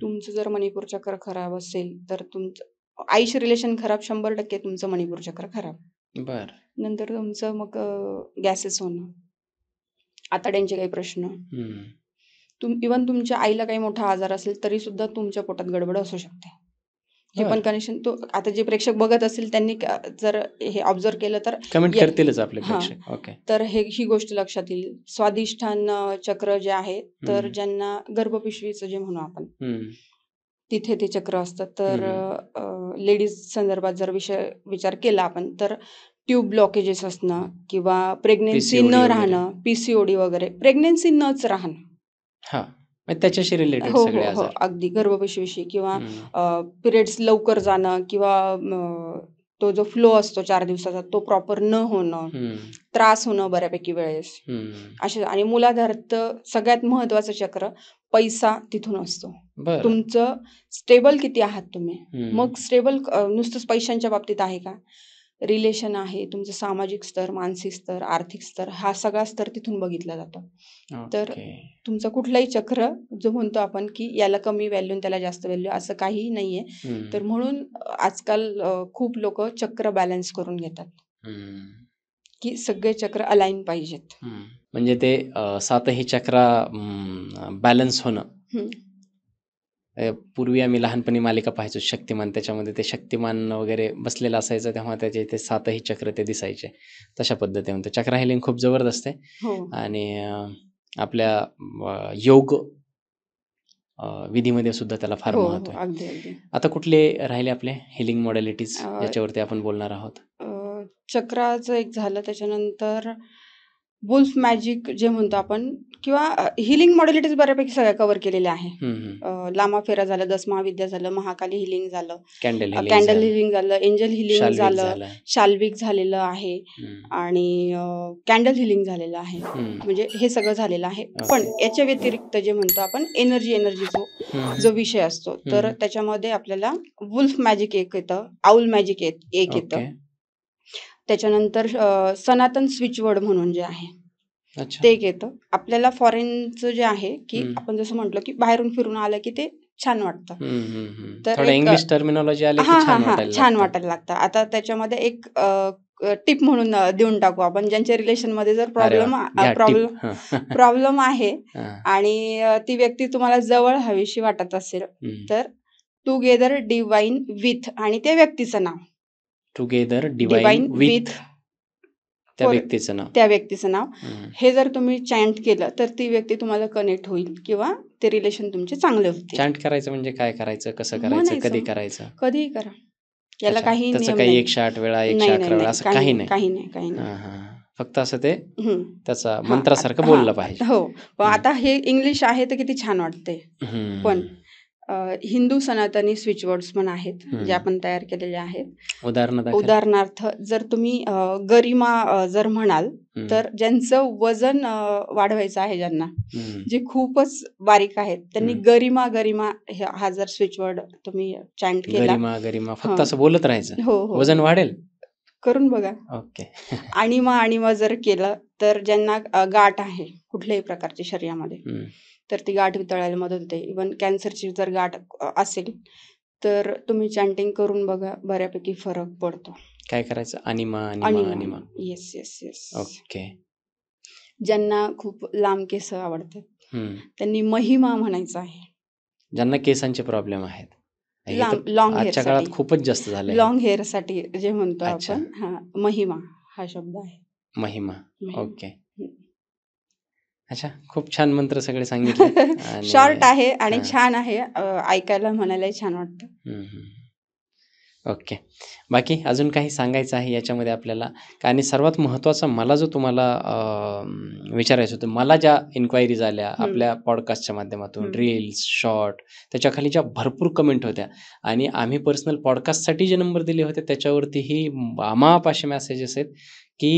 तुमचं जर मणिपूर चक्र खराब असेल तर तुमचं आईशी रिलेशन खराब, 100% तुमचं मणिपूर चक्र खराब. नंतर तुमचं मग गॅसेस होणं, आतड्यांचे काही प्रश्न, इव्हन तुमच्या आईला काही मोठा आजार असेल तरी सुद्धा तुमच्या पोटात गडबड असू शकते. हे पण कनेक्शन तो आता जे प्रेक्षक बघत असतील त्यांनी जर हे ऑब्झर्व केलं तर
कमेंट करतीलच आपले प्रेक्षक. ओके.
तर ही गोष्ट लक्षात येईल. स्वादिष्ठान चक्र जे आहे, तर ज्यांना गर्भपिशवीचं जे म्हणू आपण, तिथे ते चक्र असतं. तर लेडीज संदर्भात जर विचार केला आपण तर ट्यूब ब्लॉकेजेस असणं किंवा प्रेग्नेन्सी न राहणं, PCOD वगैरे, प्रेग्नेन्सी नच राहणं,
त्याच्याशी रिलेटेड सगळे आजार,
अगदी गर्भपिशवीशी, किंवा पिरियड्स लवकर जाणं, किंवा तो जो फ्लो असतो 4 दिवसाचा तो प्रॉपर न होणं, त्रास होणं बऱ्यापैकी वेळेस असे. आणि मूलाधारात सगळ्यात महत्वाचं चक्र पैसा तिथून असतो.
बरं.
तुमचं स्टेबल किती आहात तुम्ही. मग स्टेबल नुसतंच पैशांच्या बाबतीत आहे का, रिलेशन आहे, तुमचं सामाजिक स्तर, मानसिक स्तर, आर्थिक स्तर, हा सगळा स्तर तिथून बघितला जातो. तर तुमचं कुठलाही चक्र जो म्हणतो आपण की याला कमी व्हॅल्यू त्याला जास्त व्हॅल्यू असं काही नाहीये. तर म्हणून आजकाल खूप लोक चक्र बॅलन्स करून घेतात की सगळे चक्र अलाइन पाहिजेत.
म्हणजे ते 7ही चक्र बॅलन्स होणं. पूर्वी आम्ही लहानपणी मालिका पाहायचो शक्तिमान, त्याच्यामध्ये ते शक्तिमान वगैरे बसलेलं असायचं तेव्हा त्याचे ते 7ही चक्र ते दिसायचे. तशा पद्धतीने चक्र हिलिंग खूप जबरदस्त आहे. आणि आपल्या योग विधीमध्ये सुद्धा त्याला फार महत्व आहे.
अगदी अगदी.
आता कुठले राहिले आपले हिलिंग मॉडेलिटीज याच्यावरती आपण बोलणार आहोत?
चक्राचं एक झालं, त्याच्यानंतर वुल्फ मॅजिक जे म्हणतो आपण, किंवा हिलिंग मॉडेलिटीज बऱ्यापैकी सगळ्या कव्हर केलेल्या आहे. लामा फेरा झालं, 10 महाविद्या झालं, महाकाली हिलिंग झालं, कॅन्डल हिलिंग झालं, एंजल हिलिंग झालं, शाल्विक झालेलं आहे आणि कॅन्डल हिलिंग झालेलं आहे. म्हणजे हे सगळं झालेलं आहे. पण याच्या व्यतिरिक्त जे म्हणतो आपण एनर्जी जो विषय असतो, तर त्याच्यामध्ये आपल्याला वुल्फ मॅजिक एक येतं, आउल मॅजिक एक येतं. त्याच्यानंतर सनातन स्विचवर्ड म्हणून जे आहे ते एक येतं. आपल्याला फॉरेनचं जे आहे की आपण जसं म्हटलं की बाहेरून फिरून आलं की ते छान वाटतं. तर
इंग्लिश टर्मिनॉलॉजी आली की
छान वाटायला लागतं. आता त्याच्यामध्ये एक टिप म्हणून देऊन टाकू आपण, ज्यांच्या रिलेशन मध्ये जर प्रॉब्लेम आहे आणि ती व्यक्ती तुम्हाला जवळ हवीशी वाटत असेल तर टुगेदर डिवाइन विथ आणि त्या व्यक्तीचं नाव,
टुगेदर डिवाइन विथ त्या व्यक्तीचं नाव
हे जर तुम्ही चॅन्ट केलं तर ती व्यक्ती तुम्हाला कनेक्ट होईल किंवा ते रिलेशन तुमचे चांगले होतील.
चॅन्ट करायचं म्हणजे काय करायचं, कसं करायचं, कधी करायचं?
कधीही करा, याला काही
नियम नाही. 108 वेळा 111 वेळा असं काही नाही. फक्त असं ते त्याचा मंत्रासारखं बोललं पाहिजे.
हो. पण आता हे इंग्लिश आहे तर किती छान वाटते. पण हिंदू सनातनी स्विचवर्ड्स पण आहेत जे आपण तयार केलेले आहेत. उदाहरणार्थ जर तुम्ही गरिमा जर म्हणाल तर ज्यांचं वजन वाढवायचं आहे, ज्यांना जे खूपच बारीक आहेत, त्यांनी गरिमा हा जर स्विचवर्ड तुम्ही चॅन्ट केला,
गरिमा फक्त असं बोलत राहायचं, वजन वाढेल,
करून बघा.
ओके.
आणिमा जर केलं तर ज्यांना गाठ आहे कुठल्याही प्रकारची शरीरामध्ये तर ती गाठ वितळायला मदत होते. इव्हन कॅन्सरची जर गाठ असेल तर तुम्ही चॅन्टिंग करून बघा, बऱ्यापैकी फरक पडतो.
काय करायचं? अनिमा.
येस.
ओके.
ज्यांना खूप लांब केस आवडतात त्यांनी महिमा म्हणायचं आहे.
ज्यांना केसांचे प्रॉब्लेम आहेत,
लॉंग
आजच्या काळात खूपच जास्त झाले,
लॉंग हेअर साठी जे म्हणतो आपण, महिमा हा शब्द आहे.
महिमा. ओके. अच्छा, खूप छान मंत्र सगळे सांगितले.
शॉर्ट आहे आणि छान आहे, ऐकायला म्हणायलाही छान वाटतं.
ओके. बाकी अजून काही सांगायचं आहे याच्यामध्ये आपल्याला? आणि सर्वात महत्त्वाचं मला जो तुम्हाला विचारायचं होतं, मला ज्या इन्क्वायरीज आल्या आपल्या पॉडकास्टच्या माध्यमातून, रील्स, शॉर्ट, त्याच्या खाली ज्या भरपूर कमेंट होत्या आणि आम्ही पर्सनल पॉडकास्टसाठी जे नंबर दिले होते त्याच्यावरतीही अमाप असे मेसेजेस आहेत की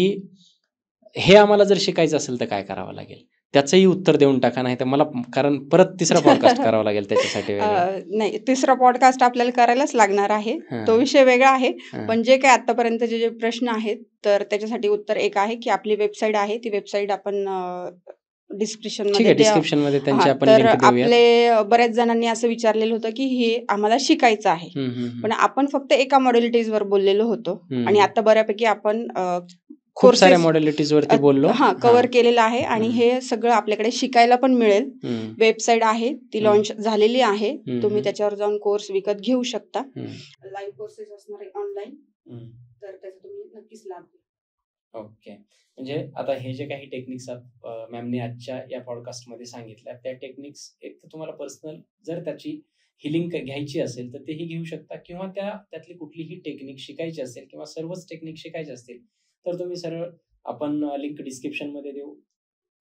हे आम्हाला जर शिकायचं असेल तर काय करावं लागेल, त्याचंही उत्तर देऊन टाका, नाही तर मला कारण परत तिसरा पॉडकास्ट करावा लागेल त्याच्यासाठी.
नाही, तिसरा पॉडकास्ट आपल्याला करायलाच लागणार आहे, तो विषय वेगळा आहे. पण जे काय आतापर्यंतचे जे प्रश्न आहेत तर त्याच्यासाठी उत्तर एक आहे की आपली वेबसाईट आहे, ती वेबसाईट आपण डिस्क्रिप्शन मध्ये
त्यांची आपण
तर
लिंक देऊया.
आपले बऱ्याच जणांनी असं विचारलेलं होतं की हे आम्हाला शिकायचं आहे, पण आपण फक्त एका मॉडेलिटीजवर बोललेलो होतो आणि आता बऱ्यापैकी आपण
खूप साऱ्या मॉडेलिटीज वरती बोललो,
कव्हर केलेलं आहे आणि हे सगळं आपल्याकडे शिकायला पण मिळेल. वेबसाईट आहे, ती लॉन्च झालेली आहे, तुम्ही त्याच्यावर जाऊन कोर्स विकत घेऊ शकता. लाईव्ह कोर्सेस असणार आहे ऑनलाईन, तर त्याचा तुम्ही नक्कीच लाभ घ्या.
ओके. म्हणजे आता हे जे काही टेक्निक्स मॅमने आजच्या या पॉडकास्टमध्ये सांगितल्या, त्या टेक्निक्स एक तुम्हाला पर्सनल जर त्याची हिलिंग घ्यायची असेल तर तेही घेऊ शकता, किंवा त्यातली कुठलीही टेक्निक शिकायची असेल किंवा सर्वच टेक्निक शिकायची असतील तर तुम्ही सरळ आपण लिंक डिस्क्रिप्शनमध्ये देऊ,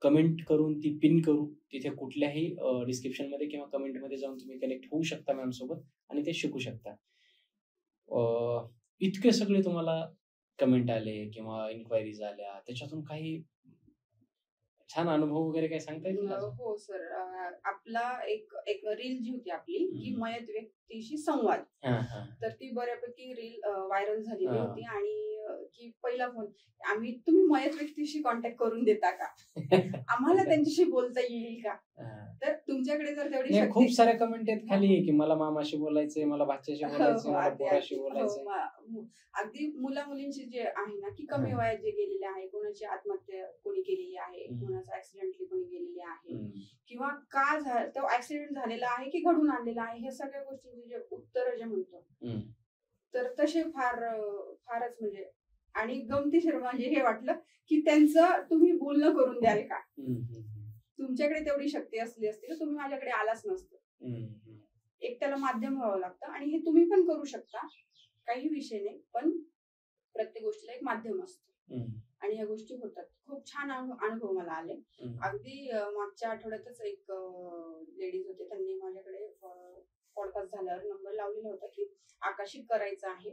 कमेंट करून ती पिन करू, तिथे कुठल्याही डिस्क्रिप्शनमध्ये किंवा कमेंटमध्ये जाऊन तुम्ही कनेक्ट होऊ शकता मॅम सोबत आणि ते शिकू शकता. इतके सगळे तुम्हाला कमेंट आले किंवा इन्क्वायरीज आल्या, त्याच्यातून काही छान अनुभव वगैरे काही सांगता येईल का?
हो सर, आपला एक एक रील जी होती आपली की मयत व्यक्तीशी संवाद, तर ती बऱ्यापैकी रील व्हायरल झालेली होती. आणि की पहिला फोन, तुम्ही मयत व्यक्तीशी कॉन्टॅक्ट करून देता का? आम्हाला त्यांच्याशी बोलता येईल का? तर तुमच्याकडे जर तेवढी
नाही,
शक्ती,
खूप साऱ्या कमेंट आहेत खाली की मला मामाशी बोलायचंय, मला भाच्याशी बोलायचंय, मला पोराशी बोलायचंय.
अगदी मुला मुलींची जे आहे ना की कमी वयात जे गेलेले आहे, कोणाची आत्महत्या कोणी केलेली आहे, कोणाचा ऍक्सिडेंटली कोणी गेलेली आहे, किंवा का तो ऍक्सिडेंट झालेला आहे की घडून आणलेला आहे, ह्या सगळ्या गोष्टींचे जे उत्तर जे म्हणतो, तर तसे फारच म्हणजे, आणि गमतीशीर म्हणजे हे वाटलं की त्यांचं तुम्ही बोलणं करून द्याल का? तुमच्याकडे तेवढी शक्ती असली असती तर तुम्ही माझ्याकडे आलाच नसतं. एकट्याला माध्यम व्हावं लागतं, आणि हे तुम्ही पण करू शकता, काही विषय नाही, पण प्रत्येक गोष्टीला एक माध्यम असतं आणि ह्या गोष्टी होतात. खूप छान अनुभव मला आले. अगदी मागच्या आठवड्यातच एक लेडीज होते, त्यांनी माझ्याकडे पॉडकास्ट झाल्यावर नंबर लावलेला होता की आकाशिक करायचं आहे,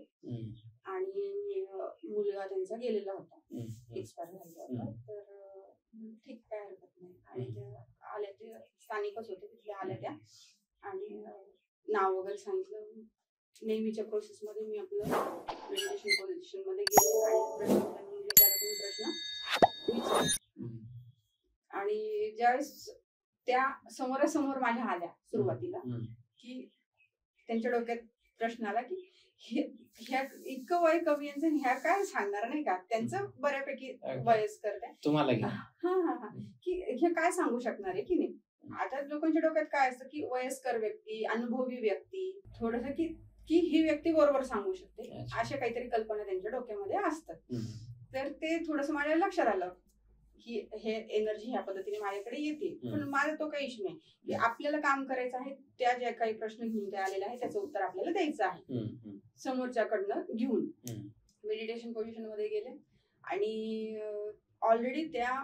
आणि मुलगा त्यांचा गेलेला होता, एक्सपायर झालेला होता. तर ठीक, काय हरकत नाही. आणि त्या आल्या, ते स्थानिकच होते, तिथल्या आल्या त्या, आणि नाव वगैरे सांगितलं. नेहमीच्या प्रोसेसमध्ये मी आपलं मेडिटेशन पोझिशन मध्ये गेले आणि प्रश्न विचारला, तुम्ही प्रश्न विचार. आणि ज्यावेळेस त्या समोरासमोर माझ्या आल्या सुरुवातीला, की त्यांच्या डोक्यात प्रश्न आला की ह्या इतकं वय कमी यांचं, ह्या काय सांगणार, नाही का? त्यांचं बऱ्यापैकी वयस्कर त्या
तुम्हाला
की हे काय सांगू शकणार आहे की नाही. आता लोकांच्या डोक्यात काय असतं की वयस्कर व्यक्ती, अनुभवी व्यक्ती, थोडस की ही व्यक्ती बरोबर सांगू शकते, अशा काहीतरी कल्पना त्यांच्या डोक्यामध्ये असतात. तर ते थोडस माझ्या लक्षात आलं की हे एनर्जी ह्या पद्धतीने माझ्याकडे येते. पण माझा तो काही इश्यू नाही, की आपल्याला काम करायचं आहे, त्या ज्या काही प्रश्न घेऊन ते आलेले आहे त्याचं उत्तर आपल्याला द्यायचं आहे समोरच्याकडनं घेऊन. मेडिटेशन पोझिशन मध्ये गेले, आणि ऑलरेडी त्या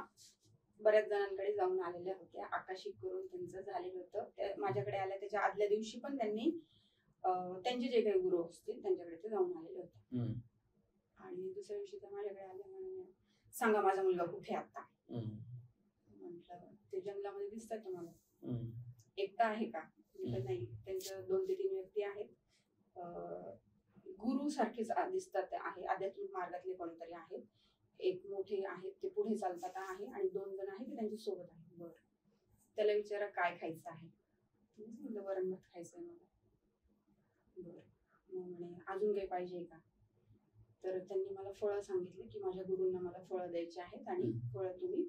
बऱ्याच जणांकडे जाऊन आलेल्या होत्या, आकाशिक करून त्यांचं झालेलं होतं. त्या माझ्याकडे आल्या त्याच्या आदल्या दिवशी पण त्यांनी त्यांचे जे काही गुरु असतील त्यांच्याकडे ते जाऊन आलेले होते. आणि दुसऱ्या दिवशी त्या माझ्याकडे आल्या, म्हणून सांगा माझा मुलगा कुठे आता. म्हटलं ते जंगलामध्ये दिसतात तुम्हाला, एकटा आहे का? म्हटलं नाही, त्यांच्या 2 ते 3 व्यक्ती आहेत, गुरु सारखेच दिसतात आहे, आध्यात्मिक मार्गातले कोणीतरी आहेत. एक मोठे आहेत ते पुढे चालतात आहे, आणि 2 जण आहेत ते त्यांच्या सोबत आहेत. बरं, त्याला विचारा काय खायचं आहे. म्हटलं वरण भात खायचंय मला. बरं, मग म्हणे अजून काही पाहिजे का? तर त्यांनी मला फळं सांगितले की माझ्या गुरूंना मला फळं द्यायची आहेत, आणि फळं तुम्ही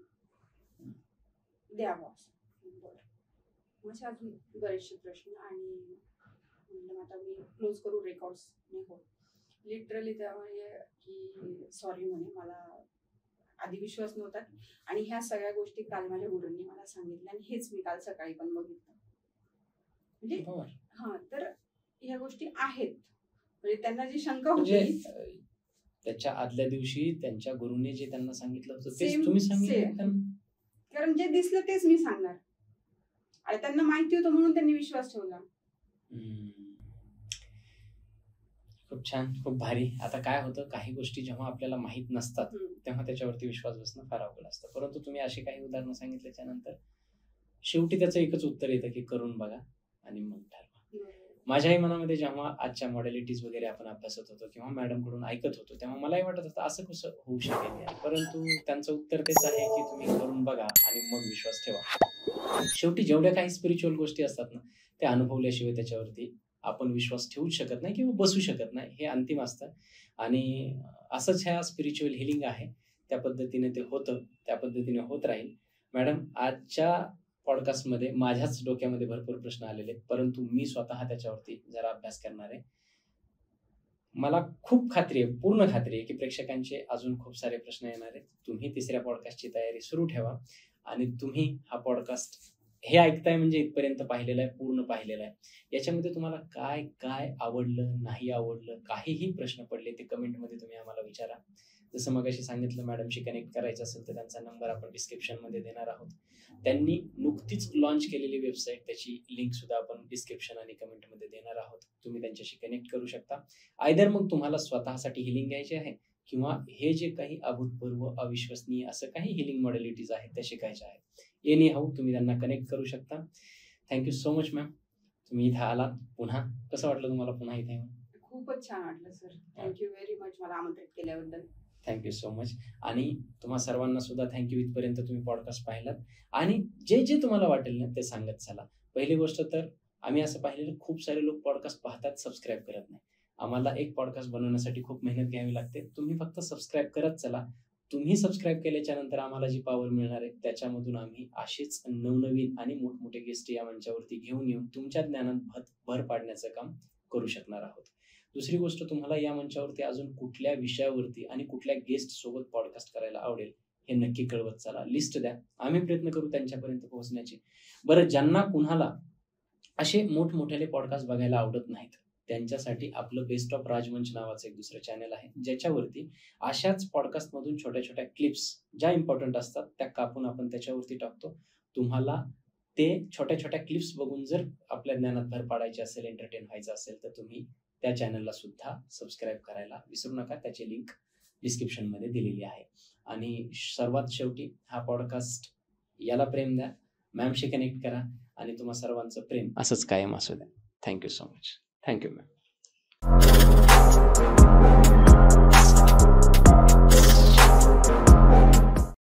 द्यावं असं. बरं, माझे अजून बरेचसे प्रश्न, आणि म्हटलं आता मी क्लोज करू, रेकॉर्ड्स नाही होत. लिटरली त्यामुळे की सॉरी म्हणे, मला आधी विश्वास नव्हता, आणि ह्या सगळ्या गोष्टी काल माझ्या गुरूंनी मला सांगितल्या, आणि हेच मी काल सकाळी पण बघितलं. म्हणजे तर ह्या गोष्टी आहेत, म्हणजे त्यांना जी शंका होती,
त्याच्या आदल्या दिवशी त्यांच्या गुरुंनी जे त्यांना सांगितलं होतं तेच तुम्ही सांगितलं.
कारण जे दिसलं तेच मी सांगणार, आणि त्यांना माहिती होतं म्हणून त्यांनी विश्वास ठेवला.
खूप छान, खूप भारी. आता काय होतं, काही गोष्टी जेव्हा आपल्याला माहित नसतात तेव्हा त्याच्यावरती विश्वास बसणं फार अवघड असतं. परंतु तुम्ही अशी काही उदाहरणं सांगितल्याच्या नंतर शेवटी त्याचं एकच उत्तर येतं की करून बघा आणि मग ठरवा. माझ्याही मनामध्ये जेव्हा आजच्या मॉडेलिटीज वगैरे आपण अभ्यासत होतो किंवा मॅडम कडून ऐकत होतो, तेव्हा मलाही वाटत होतं असं कसं होऊ शकेल, परंतु त्यांचं उत्तर तेच आहे की तुम्ही करून बघा आणि मग विश्वास ठेवा. शेवटी जेवढ्या काही स्पिरिच्युअल गोष्टी असतात ना, त्या अनुभवल्याशिवाय त्याच्यावरती आपण विश्वास ठेवूच शकत नाही किंवा बसू शकत नाही, हे अंतिम असतं. आणि असंच ह्या स्पिरिच्युअल हिलिंग आहे, त्या पद्धतीने ते होतं, त्या पद्धतीने होत राहील. मॅडम, आजच्या पॉडकास्टमध्ये माझ्याच डोक्यामध्ये भरपूर प्रश्न आलेले, परंतु मी स्वतः त्याच्यावरती जरा अभ्यास करणार आहे. मला खूप खात्री आहे, पूर्ण खात्री आहे की प्रेक्षकांचे अजून खूप सारे प्रश्न येणार आहेत. तुम्ही 3ऱ्या पॉडकास्टची तयारी सुरू ठेवा, आणि तुम्ही हा पॉडकास्ट हे ऐकताय म्हणजे इथपर्यंत पाहिलेला आहे, पूर्ण पाहिलेला आहे. याच्यामध्ये तुम्हाला काय काय आवडलं, नाही आवडलं, काहीही प्रश्न पडले ते कमेंटमध्ये तुम्ही आम्हाला विचारा. जसं मगाशी सांगितलं, मॅडमशी कनेक्ट करायचं असेल तर त्यांचा नंबर आपण डिस्क्रिप्शनमध्ये देणार आहोत. त्यांनी नुकतीच लॉन्च केलेली वेबसाईट, त्याची लिंक सुद्धा आपण डिस्क्रिप्शन आणि कमेंटमध्ये देणार आहोत. तुम्ही त्यांच्याशी कनेक्ट करू शकता. आयदर मग तुम्हाला स्वतःसाठी हिलिंग घ्यायचे आहे किंवा हे जे काही अभूतपूर्व, अविश्वसनीय असं काही हिलिंग मॉडेलिटीज आहेत त्या शिकायच्या आहेत, एनी हाऊ तुम्ही त्यांना कनेक्ट करू शकता. थँक्यू सो मच मॅम, तुम्ही इथं आलात. पुन्हा कसं वाटलं तुम्हाला पुन्हा इथे येऊन?
खूपच छान वाटलं सर. थँक्यू व्हेरी मच मला आमंत्रित केल्याबद्दल.
Thank you so much. आणि तुम्हा सर्वांना सुद्धा थँक्यू, इथपर्यंत तुम्ही पॉडकास्ट पाहिलात. आणि जे जे तुम्हाला वाटेल ना ते सांगत चला. पहिली गोष्ट तर आम्ही असं पाहिलेलं खूप सारे लोक पॉडकास्ट पाहतात, सबस्क्राईब करत नाही. आम्हाला एक पॉडकास्ट बनवण्यासाठी खूप मेहनत घ्यावी लागते. तुम्ही फक्त सबस्क्राईब करत चला. तुम्ही सबस्क्राईब केल्याच्या नंतर आम्हाला जी पॉवर मिळणार आहे त्याच्यामधून आम्ही असेच नवनवीन आणि मोठमोठे गेस्ट या मंचावरती घेऊन येऊन तुमच्या ज्ञानात भर पाडण्याचं काम करू शकणार आहोत. दुसरी गोष्ट, तुम्हाला या मंचावरती अजून कुठल्या विषयावरती आणि कुठल्या गेस्ट सोबत पॉडकास्ट करायला आवडेल हे नक्की कळवत चला. लिस्ट द्या, आम्ही प्रयत्न करू त्यांच्यापर्यंत पोहोचण्याची. बरं, ज्यांना कुणाला असे मोठमोठ्याले पॉडकास्ट बघायला आवडत नाहीत त्यांच्यासाठी आपलं बेस्ट ऑफ राजमंच नावाचं एक दुसरं चॅनल आहे, ज्याच्यावरती अशाच पॉडकास्टमधून छोट्या छोट्या क्लिप्स ज्या इम्पॉर्टंट असतात त्या कापून आपण त्याच्यावरती टाकतो. तुम्हाला ते छोट्या छोट्या क्लिप्स बघून जर आपल्या ज्ञानात भर पाडायची असेल, एंटरटेन व्हायचं असेल तर तुम्ही त्या चॅनलला सुद्धा सबस्क्राईब करायला विसरू नका. त्याची लिंक डिस्क्रिप्शनमध्ये दिलेली आहे. आणि सर्वात शेवटी हा पॉडकास्ट याला प्रेम द्या, मॅमशी कनेक्ट करा आणि तुम्हा सर्वांचं प्रेम असंच कायम असू द्या. Thank you so much. Thank you ma'am.